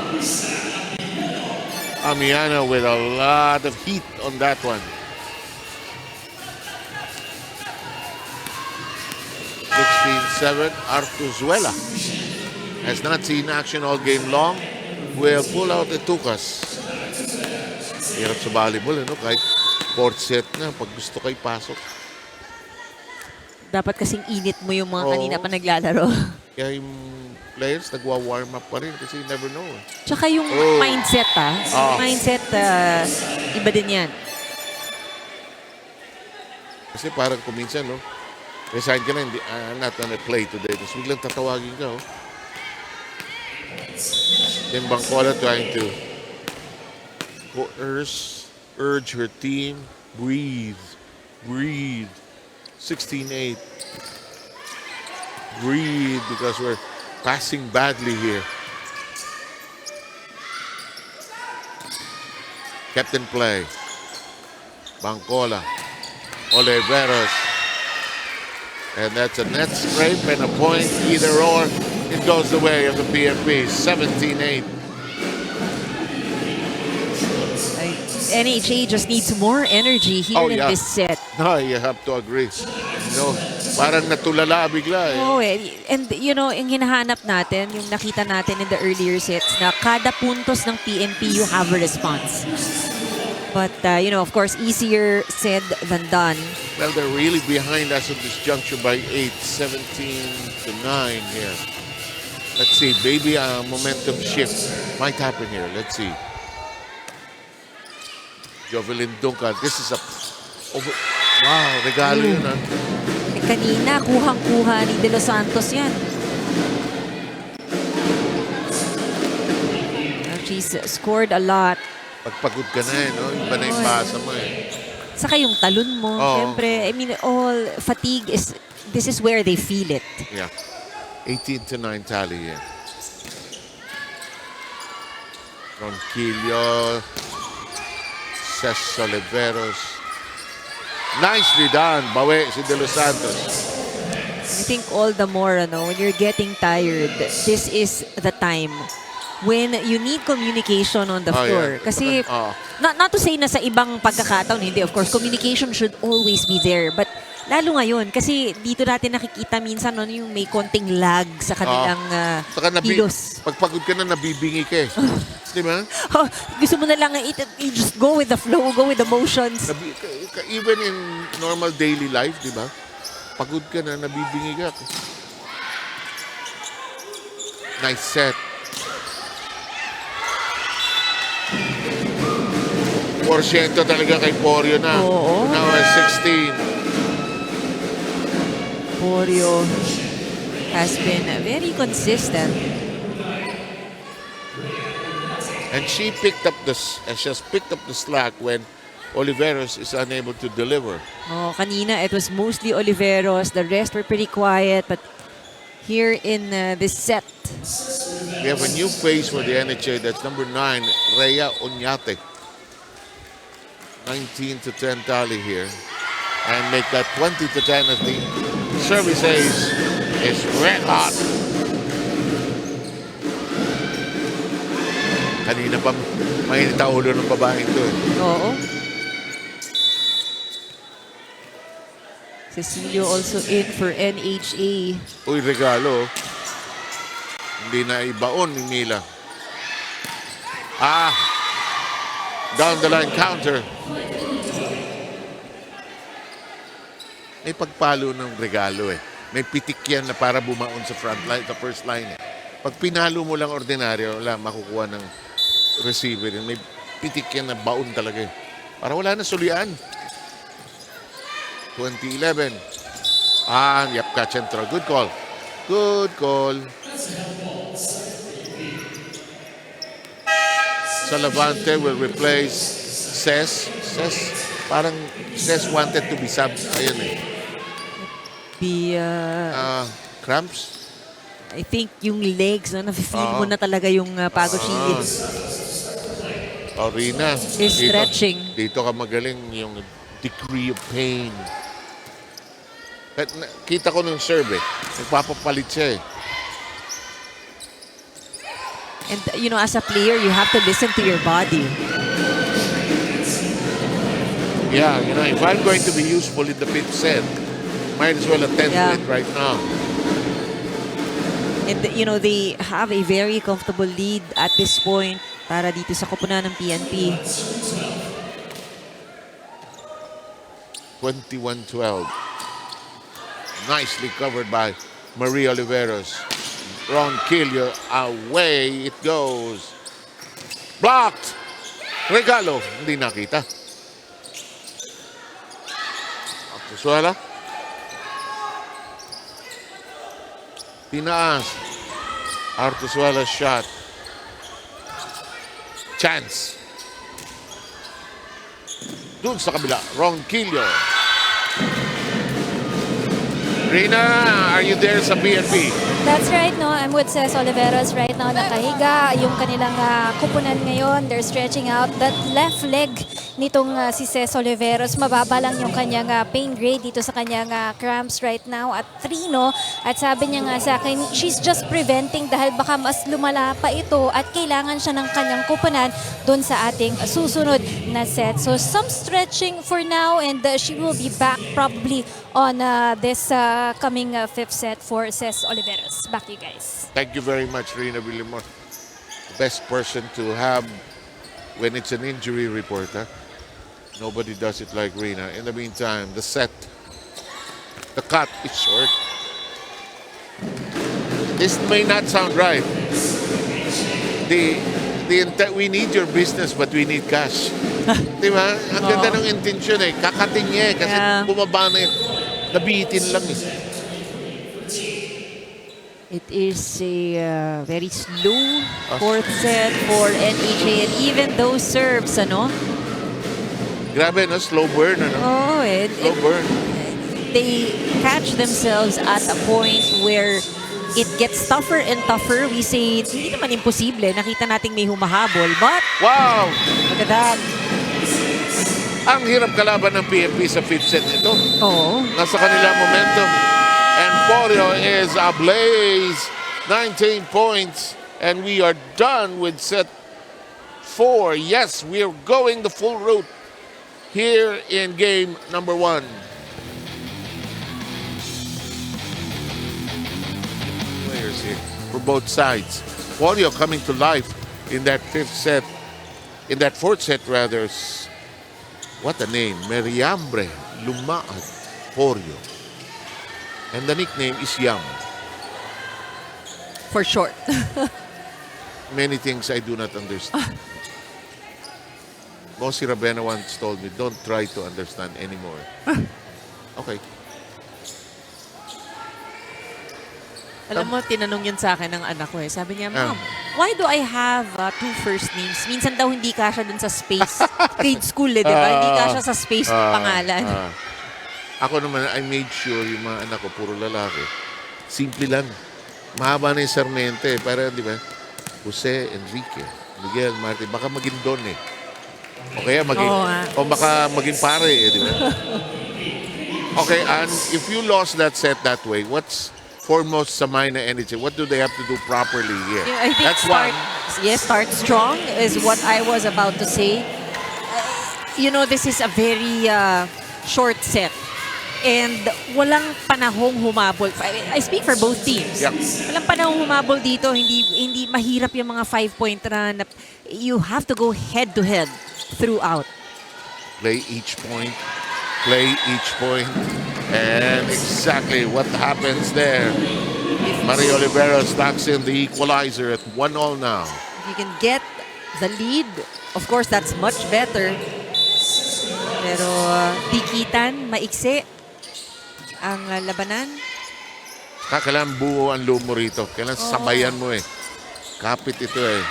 Amiana with a lot of heat on that one. 16-7, Artuzuela has not seen action all game long. Will pull out the tukas. Hirap sa volleyball, ano? Kahit 4th set na, pag gusto kayo pasok. Dapat kasing init mo yung mga Oo. kanina pa naglalaro. Kaya yung players nagwa-warm up pa rin kasi you never know. Tsaka yung mindset, mindset, iba din yan. Kasi parang kuminsan, no? Resign ka na, hindi, I'm not gonna play today. Tapos biglang tatawagin ka, oh. Then Bangkola trying to urge her team, breathe. 16-8. Breathe because we're passing badly here. Captain play. Bangkola. Oliveros. And that's a net scrape and a point either or. It goes the way of the PNP. 17-8. NHA just needs more energy here in this set. No, you have to agree. No, parang natulala bigla eh. Oh, and you know, yung hinahanap natin, yung nakita natin in the earlier sets na kada puntos ng PNP, you have a response. But, you know, of course, easier said than done. Well, they're really behind us at this juncture by 8, 17-9 here. Let's see, maybe a momentum shift might happen here. Let's see. Jovelyn Duncan, this is a... wow, regalo yun, ha? Kanina, kuhang-kuha ni De Los Santos yan. She's scored a lot. Pagpagod ka na eh, no? Iba na yung basa mo eh. Saka yung talon mo, siyempre, I mean, all fatigue is, this is where they feel it. Yeah. 18-9 tally here. Ronquillo. Cesar Oliveros. Nicely done. Bawi si De Los Santos. I think all the more, when you're getting tired, this is the time when you need communication on the floor. Yeah. Kasi, not to say na sa ibang pagkakataon, hindi, of course, communication should always be there. But lalo ngayon, kasi dito natin nakikita minsan yung may konting lag sa kanilang kilos. Pagpagod ka na, nabibingi ka eh. Di ba? Gusto mo na lang, you just go with the flow, go with the motions. Even in normal daily life, di ba? Pagod ka na, nabibingi ka. Nice set. 4% talaga kay Porio na. Oo. Now at 16. Porio has been very consistent. And she picked up the slack when Oliveros is unable to deliver. Oh, kanina it was mostly Oliveros. The rest were pretty quiet, but here in this set, We have a new face for the NHA. That's number 9, Rhea Oñate. 19-10 tally here. And make that 20-10 as the service ace is red hot. Kanina pa mainit ang ulo ng babaeng to. oo. Cecilio also in for NHA. Uy, regalo. Hindi na ibaon ni Mila. Down the line counter. May pagpalo ng regalo eh. May pitik yan na para bumaon sa front line, sa first line eh. Pag pinalo mo lang ordinaryo, wala makukuha ng receiver. May pitik yan na baon talaga eh. Para wala na sulian. 2011. Yep, catch and throw. Good call. Good call. Salavante will replace Ses. Parang Ses wanted to be sub. Ayun eh. Cramps? I think yung legs, no, nafe-feel mo na talaga yung pagod siya. Arena. Is stretching. Dito ka magaling yung degree of pain. Kita ko nung serve eh. Nagpapapalit siya eh. And you know, as a player, you have to listen to your body. Yeah, you know, if I'm going to be useful in the 5th set, might as well attend to it right now. And you know, they have a very comfortable lead at this point para dito sa koponan ng PNP. 21-12. Nicely covered by Marie Oliveros. Ron Killier, away it goes. Blocked! Regalo, hindi nakita. Artusuela. Tinaas. Artusuela's shot. Chance. Doon sa kabila, Ron Killier. Rina, are you there sa PNP? That's right, no? I'm with Ces Oliveros right now, nakahiga. Yung kanilang kupunan ngayon, they're stretching out that left leg nitong si Ces Oliveros. Mababa lang yung kanyang pain grade dito sa kanyang cramps right now at 3, no? At sabi niya nga sa akin, she's just preventing dahil baka mas lumala pa ito at kailangan siya ng kanyang kupunan doon sa ating susunod na set. So some stretching for now and she will be back probably on this coming 5th set for Ces Oliveros. Back to you guys. Thank you very much, Rina Villamor. Best person to have when it's an injury report, huh? Nobody does it like Rina. In the meantime, the cut is short. This may not sound right. We need your business, but we need cash. Di ba? Ang ganda ng intention eh. Kakatin niya eh. Kasi bumaba na yun. Nabitin lang eh. It is a very slow 4th set for NHA and even those serves, ano? Grabe, no? Slow burn, ano? Oh, Slow burn. They catch themselves at a point where it gets tougher and tougher. We say, hindi naman imposible. Nakita nating may humahabol, but Wow! look at that. Ang hirap kalaban ng PNP sa 5th set nito. Oo. Nasa kanila momentum. And Porio is ablaze. 19 points. And we are done with set 4. Yes, we are going the full route here in game number 1. Players here for both sides. Porio coming to life in that 5th set. In that 4th set, rather. What a name. Meriambre Lumaad Porio. And the nickname is Yam. For short. Many things I do not understand. Bossy Ravena once told me, don't try to understand anymore. Okay. Alam mo, tinanong yun sa akin ng anak ko eh. Sabi niya, Mom, why do I have 2 first names? Minsan daw hindi kasya dun sa space. Grade school eh, di ba? Hindi kasya sa space ng pangalan. Ako naman, I made sure yung mga anak ko, puro lalaki. Simple lang. Mahaba na yung Sarmente. Para, di ba? Jose, Enrique, Miguel, Martin. Baka maging Don eh. O kaya maging, o baka maging pare eh, di ba? Okay, and if you lost that set that way, what's foremost sa minor energy? What do they have to do properly here? Yeah, I think start strong is what I was about to say. You know, this is a very short set. And walang panahong humabol. I speak for both teams. Yeah. Walang panahong humabol dito. Hindi mahirap yung mga 5-point run. You have to go head-to-head throughout. Play each point. Play each point. And exactly what happens there. Mario Olivero stacks in the equalizer at 1-1 now. If you can get the lead, of course, that's much better. Pero dikitan, maiksi ang labanan. Kailangan buo ang loob mo rito. Kailangan sabayan mo eh. Kapit ito eh.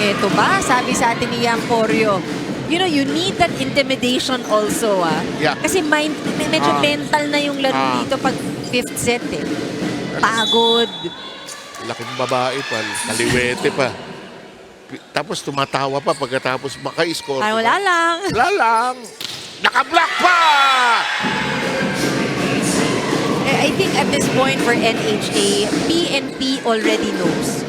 Eto ba, sabi sa atin ni Yamporio, you know, you need that intimidation also. Yeah. Kasi medyo mental na yung laro dito pag 5th set eh. Pagod. Laking babae pa. Kaliwete pa. Tapos tumatawa pa pagkatapos maka-score. Ay, wala lang. Wala lang. Naka-block pa! I think at this point for NHA, PNP already knows.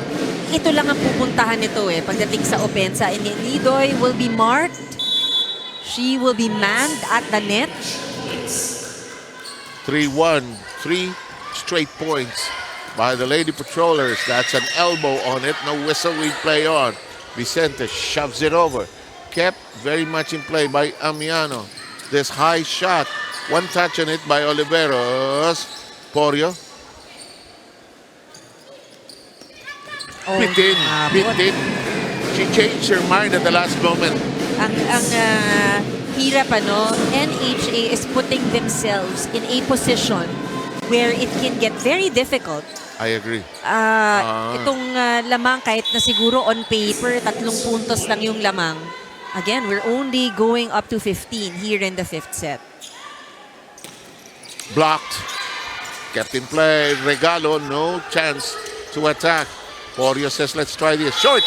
Ito lang ang pupuntahan nito eh. Pagdating sa opensa, and Nidoy will be marked. She will be manned at the net. 3-1. 3 straight points by the Lady Patrollers. That's an elbow on it. No whistle, we play on. Vicente shoves it over. Kept very much in play by Amiano. This high shot. One touch on it by Oliveros. Porio. Bitin. She changed her mind at the last moment. Ang hirap NHA is putting themselves in a position where it can get very difficult. I agree. Itong lamang, kahit na siguro on paper, 3 puntos lang yung lamang. Again, we're only going up to 15 here in the 5th set. Blocked. Kept in play. Regalo, no chance to attack. Porio says, let's try this. Short!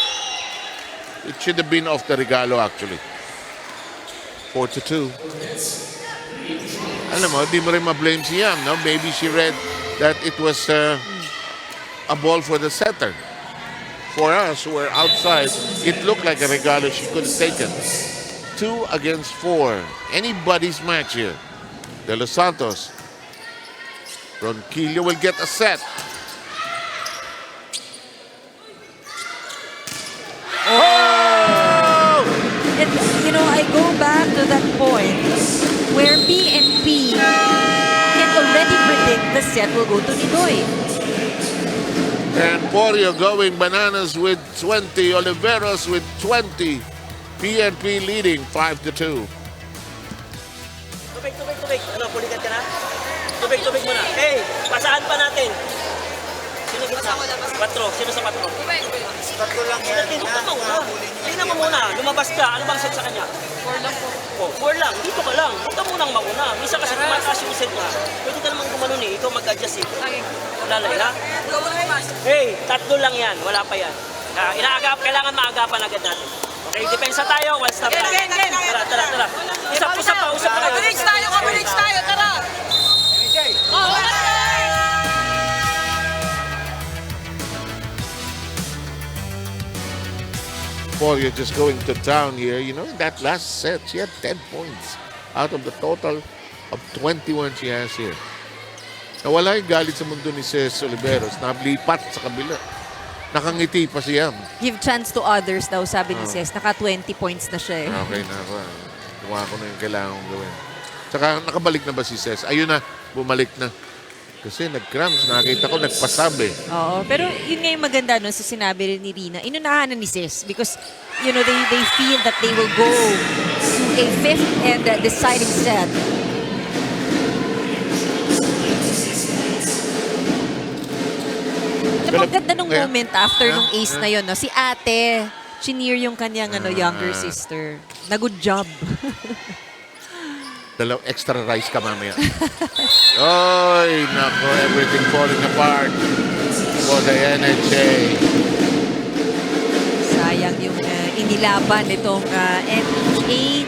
It should have been off the Regalo, actually. 4-2. Alam mo, di mo rin ma-blame si Yam, no? Maybe she read that it was a ball for the setter. For us, who were outside, it looked like a Regalo she could have taken. 2 against 4. Anybody's match here. De Los Santos. Ronquillo will get a set. Oh! And, you know, I go back to that point where PNP can already predict the set will go to Nidoy. And Porio going bananas with 20. Oliveros with 20. PNP leading 5-2. Tubig. Ano, pulikat ka na? Tubig muna. Hey, pasahan pa natin. Sino gitna? 4. Sino sa 4? Tatlo lang yan. Tingnan mo muna. Lumabas ka. Ano bang set sa kanya? 4 lang po. 4 lang. Dito ka lang. Huwag ka munang mauna. Minsan kasi tumataas yung set niya. Pwede ka naman gumanon eh. Ikaw mag-adjust eh. Lalay ha? Hey, 3 lang yan. Wala pa yan. Kailangan maagapan agad natin. Okay, depensa tayo. One stop lang. Tara. Usap pa kayo. Coverage tayo, tara! Porio just going to town here. You know, in that last set, she had 10 points out of the total of 21 she has here. Nawala yung galit sa mundo ni Ces Oliveros. Nablipat sa kabila. Nakangiti pa siya. Give chance to others daw, sabi ni Ces. Naka 20 points na siya eh. Okay na ako. Gawa ko na yung kailangan kong gawin. Tsaka nakabalik na ba si Ces? Ayun na, bumalik na. Kasi nag-cramps. Nakita ko nagpasabi. Oo, pero yun nga yung maganda no, sa sinabi rin ni Rina. Inunahan na ni Sis because, you know, they feel that they will go to a fifth and deciding set. Pero ang ganda nung moment after nung ace na yun, no? Si ate, chineer yung kanyang younger sister. Na good job. Dalawang extra rice ka mamaya. Oy, nako, everything falling apart for the NHA. Sayang yung inilaban itong NHA.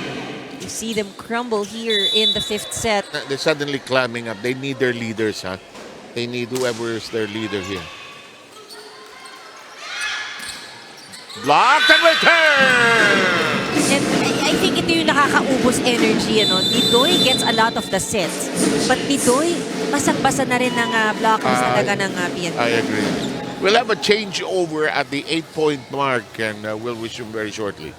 You see them crumble here in the fifth set. They're suddenly climbing up. They need their leaders, ha? They need whoever is their leader here. Blocked and return! And I think ito yung nakakaubos energy. Nidoy gets a lot of the sets. But Nidoy, basag-basa na rin ng blockers talaga ng PNP. I agree. We'll have a changeover at the 8-point mark and we'll resume very shortly.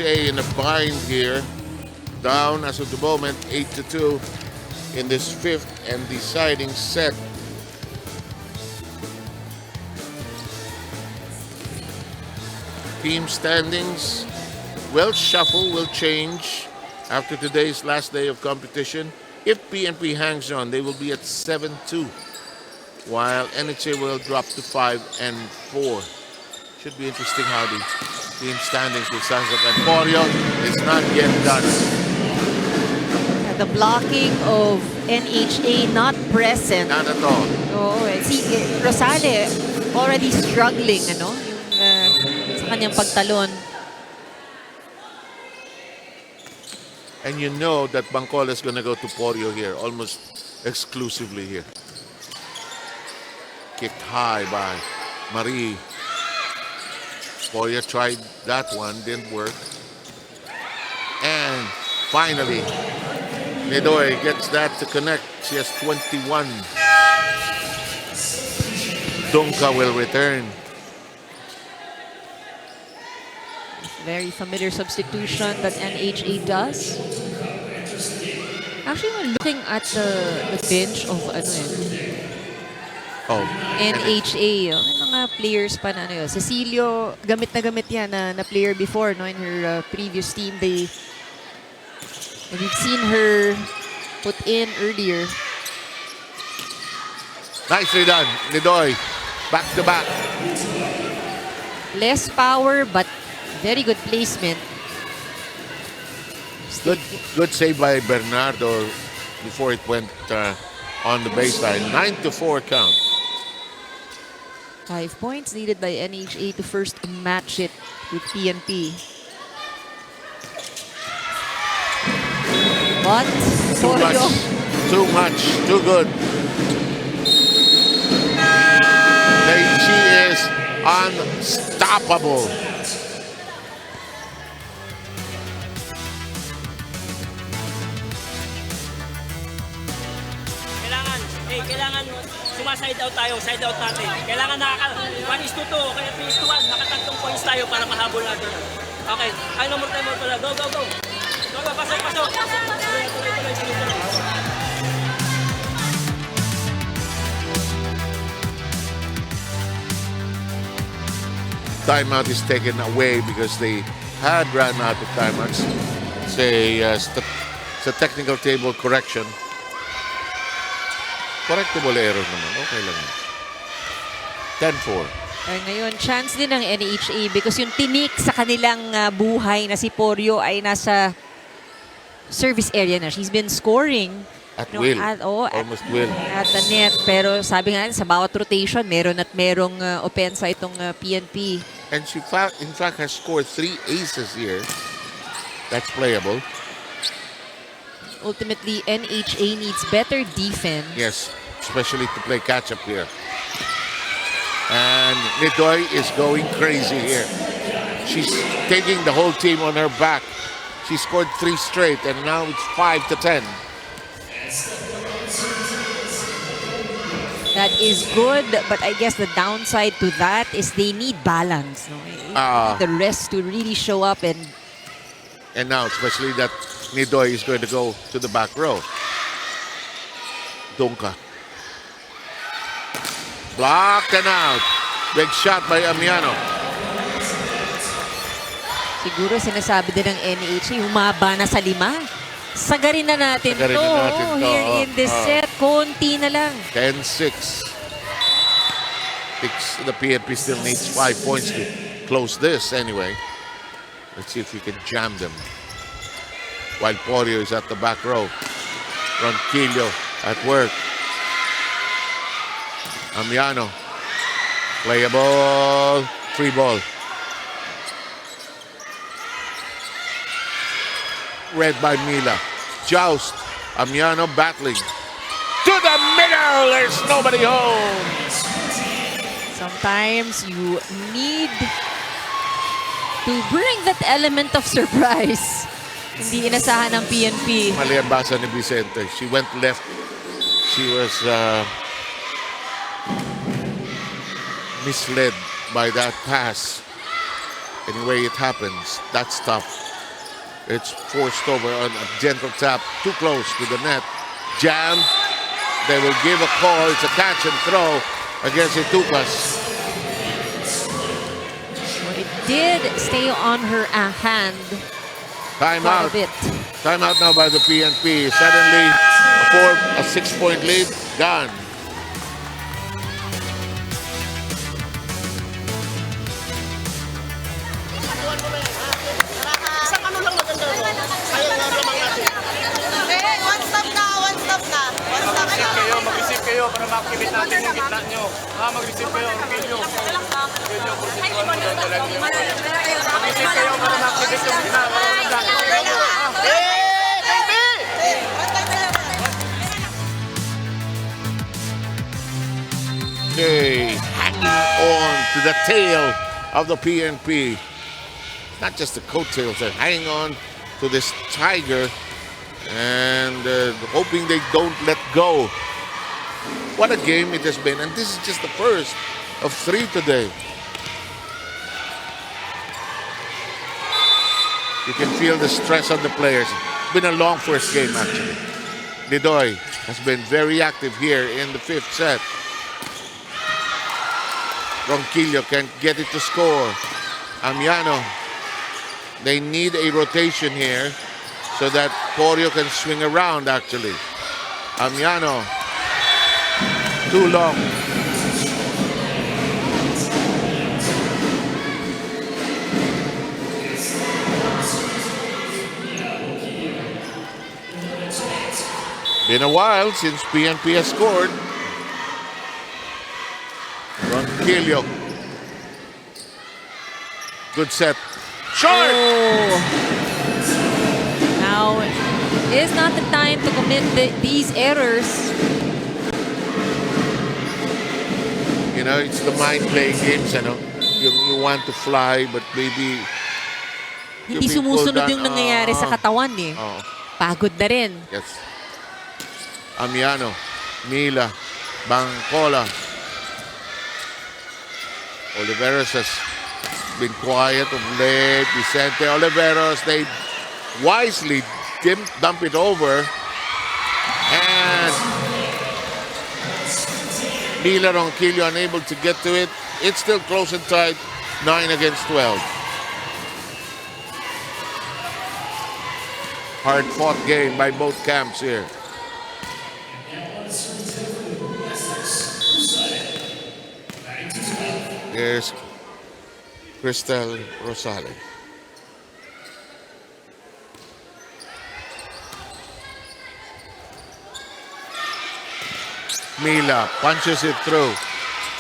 In a bind here, down as of the moment 8-2 in this fifth and deciding set. Team standings will shuffle, will change after today's last day of competition. If PNP hangs on, they will be at 7-2, while NHA will drop to 5-4. Should be interesting how the team standings with Sanzak and Porio is not yet done. The blocking of NHA not present. Not at all. Oo, si Rosale already struggling, yung sa kanyang pagtalon. And you know that Bangkol is going to go to Porio here, almost exclusively here. Kicked high by Marie. Poria tried that one, didn't work. And finally, Nidoy gets that to connect. She has 21. Donka will return. Very familiar substitution that NHA does. Actually, when looking at the bench of NHA, may mga players pa na Cecilio, gamit na gamit yan na player before in her previous team. We've seen her put in earlier. Nicely done, Nidoy. Back to back. Less power but very good placement. Good save by Bernardo before it went on the baseline. 9-4 count. 5 points needed by NHA to first match it with PNP. But Too much, too good. She is unstoppable. Kailangan side out tayo, side out natin. Kailangan 1-2, kaya 3-1, nakatatlong points tayo para mahabol natin. Okay, ay no more time pala. Go, go, go. Go, go, pasok. Tuloy. Timeout is taken away because they had run out of timeouts. It's a technical table correction. Correctable error naman. Okay lang. 10-4. Ay, ngayon, chance din ng NHA because yung tinik sa kanilang buhay na si Porio ay nasa service area na. She's been scoring At No, will. at Almost will. the net. Pero sabi nga sa bawat rotation, meron at merong opensa itong PNP. And she in fact has scored 3 aces here. That's playable. Ultimately, NHA needs better defense. Yes, especially to play catch-up here. And Nidoy is going crazy here. She's taking the whole team on her back. She scored 3 straight, and now it's 5-10. That is good, but I guess the downside to that is they need balance. No? The rest to really show up and now, especially that Nidoy is going to go to the back row. Donka. Blocked and out. Big shot by Amiano. siguro sinasabi din ng NHA, humaba na sa 5. Sagarin na natin Sagarin to. na natin to. Here in this set, konti na lang. 10-6. The PNP still needs 5 points to close this anyway. Let's see if we can jam them. While Porio is at the back row. Ronquillo at work. Amiano. Playable. Free ball. Read by Mila. Joust. Amiano battling. To the middle. There's nobody home. Sometimes you need to bring that element of surprise. Hindi inasahan ng PNP. Mali ang basa ni Vicente. She went left. She was misled by that pass. Anyway, it happens. That's tough. It's forced over on a gentle tap. Too close to the net. Jam. They will give a call. It's a catch and throw against Itupas. Well, it did stay on her hand. Time Quite out. a bit. Time out now by the PNP. Suddenly, a 6-point lead. Gone. One stop na. Mag-receive kayo, para ma-activate natin yung gitna nyo. Mag-receive kayo, Ronquillo. Ronquillo, proceed ko. Mag-receive kayo para ma-activate yung gitna. Okay, hanging on to the tail of the PNP. Not just the coattails, they're hanging on to this tiger and hoping they don't let go. What a game it has been, and this is just the first of 3 today. You can feel the stress on the players. It's been a long first game, actually. Nidoy has been very active here in the 5th set. Ronquillo can't get it to score. Amiano. They need a rotation here so that Porio can swing around, actually. Amiano. Too long. Been a while since PNP has scored. Ronquillo. Good set. Short! Oh. Now is not the time to commit these errors. You know, it's the mind-playing games, you know. You want to fly, but maybe... Hindi sumusunod yung nangyayari sa katawan eh. Oh. Pagod na rin. Yes. Amiano, Mila, Bangcola. Oliveros has been quiet of late. Vicente Oliveros, they wisely dump it over. And Mila Ronquillo unable to get to it. It's still close and tight, 9 against 12. Hard-fought game by both camps here. Here's Cristal Rosales. Mila punches it through.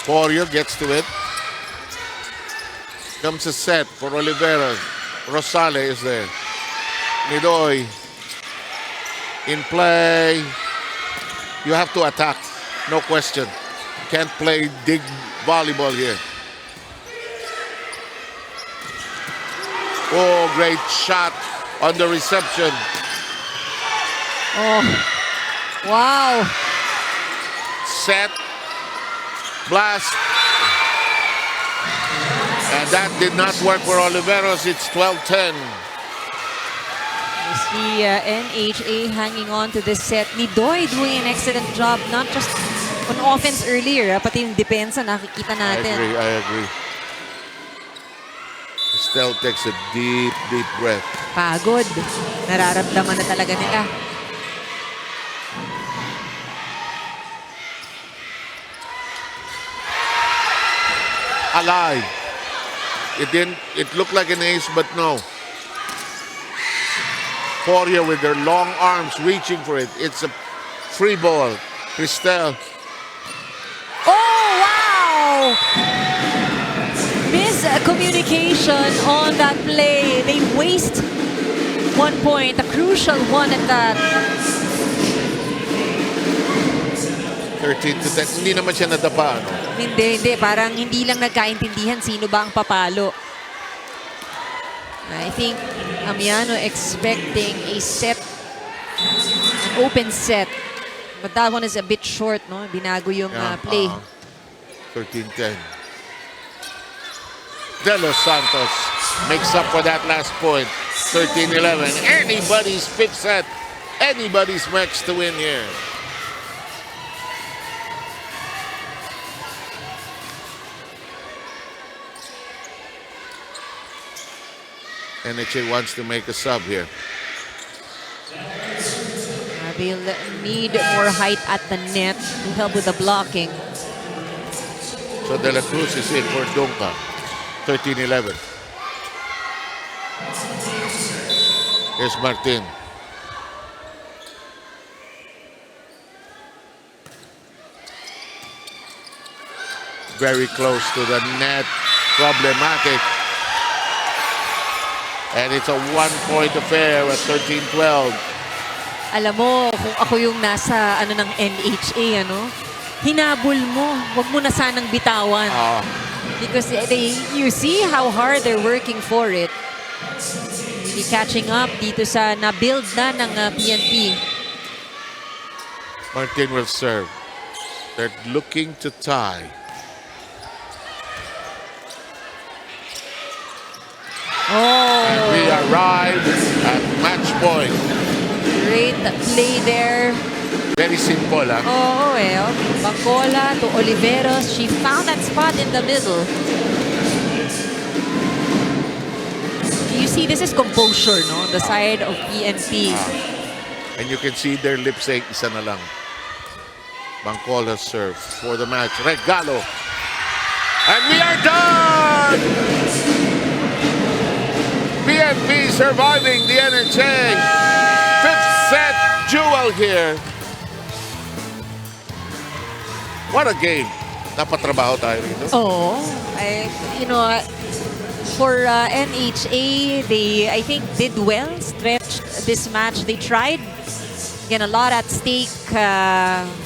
Porio gets to it. Comes a set for Oliveros. Rosales is there. Nidoy in play. You have to attack, no question. Can't play dig volleyball here. Oh, great shot on the reception. Oh, wow. Set, blast. And that did not work for Oliveros. It's 12-10. You see NHA hanging on to this set. Nidoy doing an excellent job, not just on offense earlier, pati yung depensa nakikita natin. I agree. Estelle takes a deep, deep breath. Pagod. Nararamdaman na talaga nila. Alive. It looked like an ace, but no. Poirier with their long arms reaching for it. It's a free ball. Cristel. Oh, wow! Miscommunication on that play. They waste 1 point, a crucial one at that. 13-10. Hindi naman siya nadapa. No? Hindi. Parang hindi lang nagkaintindihan sino ba ang papalo. I think Amiano expecting a set, an open set. But that one is a bit short, no? Binago yung play. 13-10. De Los Santos makes up for that last point. 13-11. Anybody's fifth set. Anybody's match to win here. NHA wants to make a sub here. They'll need more height at the net to help with the blocking. So De La Cruz is in for Donka. 13-11. Here's Martin. Very close to the net. Problematic. And it's a one-point affair at 13-12. Alam mo, kung ako yung nasa ng NHA, hinabol mo. Huwag mo na sanang bitawan. Because you see how hard they're working for it. Really catching up dito sa na-build na ng PNP. Martin will serve. They're looking to tie. And we arrive at match point. Great play there. Very simple, huh? Oo, Bacola to Oliveros. She found that spot in the middle. You see, this is composure, no? The side of PNP. And you can see their lip sync, isa na lang. Bacola serve for the match. Regalo. And we are done! PNP surviving the NHA. Fifth set duel here. What a game. Napatrabaho tayo rito. Oh, for NHA, they, I think, did well, stretched this match. They tried. Again, a lot at stake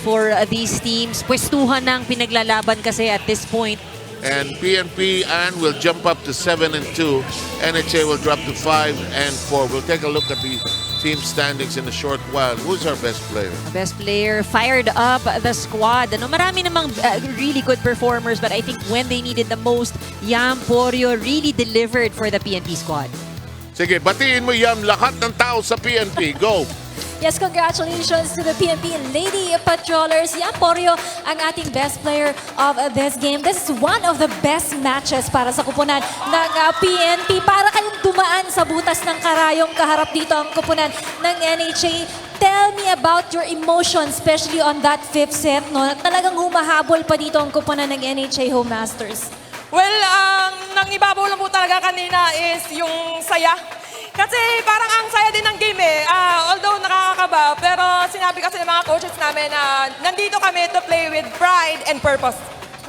for these teams. Pwestuhan ng pinaglalaban kasi at this point. And PNP will jump up to 7-2. NHA will drop to 5-4. We'll take a look at the team standings in a short while. Who's our best player? Best player, fired up the squad. Marami namang really good performers, but I think when they needed the most, Yam Porio really delivered for the PNP squad. Sige, batiin mo Yam lahat ng tao sa PNP. Go! Yes, congratulations to the PNP Lady Patrollers. Yam Porio ang ating best player of this game. This is one of the best matches para sa kupunan ng PNP. Para kayong dumaan sa butas ng karayong kaharap dito ang kupunan ng NHA. Tell me about your emotions, especially on that fifth set. No? Talagang humahabol pa dito ang kupunan ng NHA Home Masters. Well, nang ibabaw lang po talaga kanina is yung saya. Kasi parang ang saya din ng game eh. Although nakakaba mababaw, pero sinabi kasi ng mga coaches namin na nandito kami to play with pride and purpose.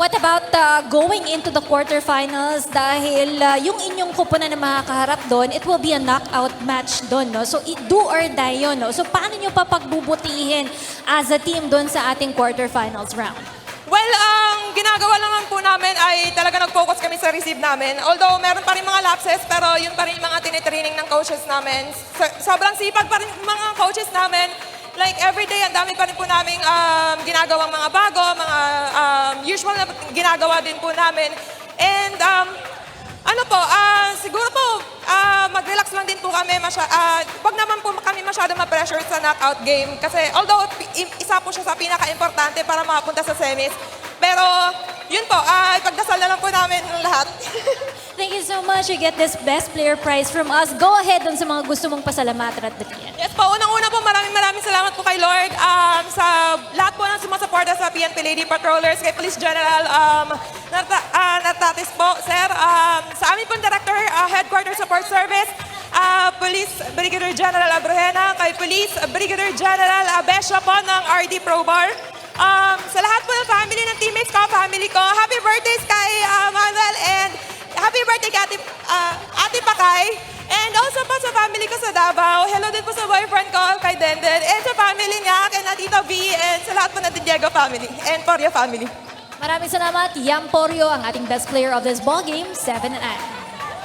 What about going into the quarterfinals dahil yung inyong kupunan na makakaharap doon, it will be a knockout match doon, no? So do or die yun, no? So paano nyo pa pagbubutihin as a team doon sa ating quarterfinals round? Well, ang ginagawa naman po namin ay talaga nag-focus kami sa receive namin. Although meron pa rin mga lapses, pero yun pa rin yung mga tinitraining ng coaches namin. Sobrang sipag pa rin yung mga coaches namin. Like every day, ang dami pa rin po namin ginagawang mga bago, mga usual na ginagawa din po namin. And siguro po, mag-relax lang din po kami. Wag naman po kami masyado ma-pressure sa knockout game. Kasi although isa po siya sa pinaka-importante para makapunta sa semis. Pero yun po, ipagdasal na lang po namin ng lahat. Thank you so much. You get this best player prize from us. Go ahead dun sa mga gusto mong pasalamatan at batiin. Yes po, unang-una po maraming salamat po kay Lord sa lahat po ng sumusuporta sa PNP Lady Patrollers, kay Police General Natatis po, sir, sa aming pong Director, Headquarters Support Service, Police Brigadier General Abrahena, kay Police Brigadier General Abesha po ng RD Pro Bar. Sa lahat po ng family ng teammates ko, family ko, happy birthdays kay Manuel and happy birthday kay Ate Pakay. And also po sa family ko sa Davao. Hello din po sa boyfriend ko, kay Denden. And sa family niya, kay Tita V. And sa lahat po ng Diego family and Porio family. Maraming salamat. Yam Porio, ang ating best player of this ball game, 7-9.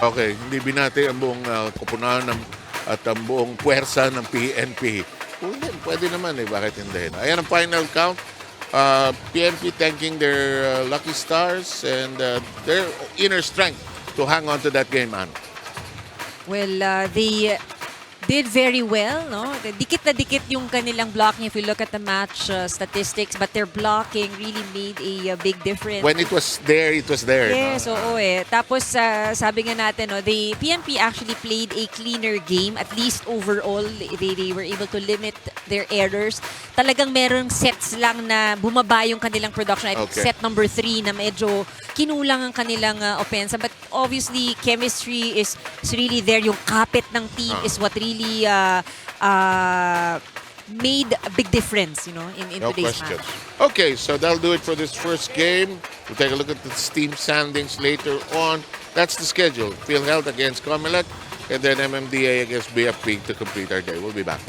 Okay, hindi binati ang buong kupunan at ang buong puwersa ng PNP. Pwede naman bakit hindi? Ayan ang final count. PNP thanking their lucky stars and their inner strength to hang on to that game, man. Well, they did very well, no? Dikit na dikit yung kanilang blocking if you look at the match statistics, but their blocking really made a big difference. When it was there, it was there. Yes, no? oo eh. Tapos sabi nga natin, no, the PNP actually played a cleaner game. At least overall, they were able to limit their errors. Talagang merong sets lang na bumaba yung kanilang production. I think set number 3 na medyo kinulang ang kanilang offense. But obviously, chemistry is really there. Yung kapit ng team is what really made a big difference, in No today's question. match. Okay, so that'll do it for this first game. We'll take a look at the team standings later on. That's the schedule. PhilHealth against Comelec, and then MMDA against BFP to complete our day. We'll be back.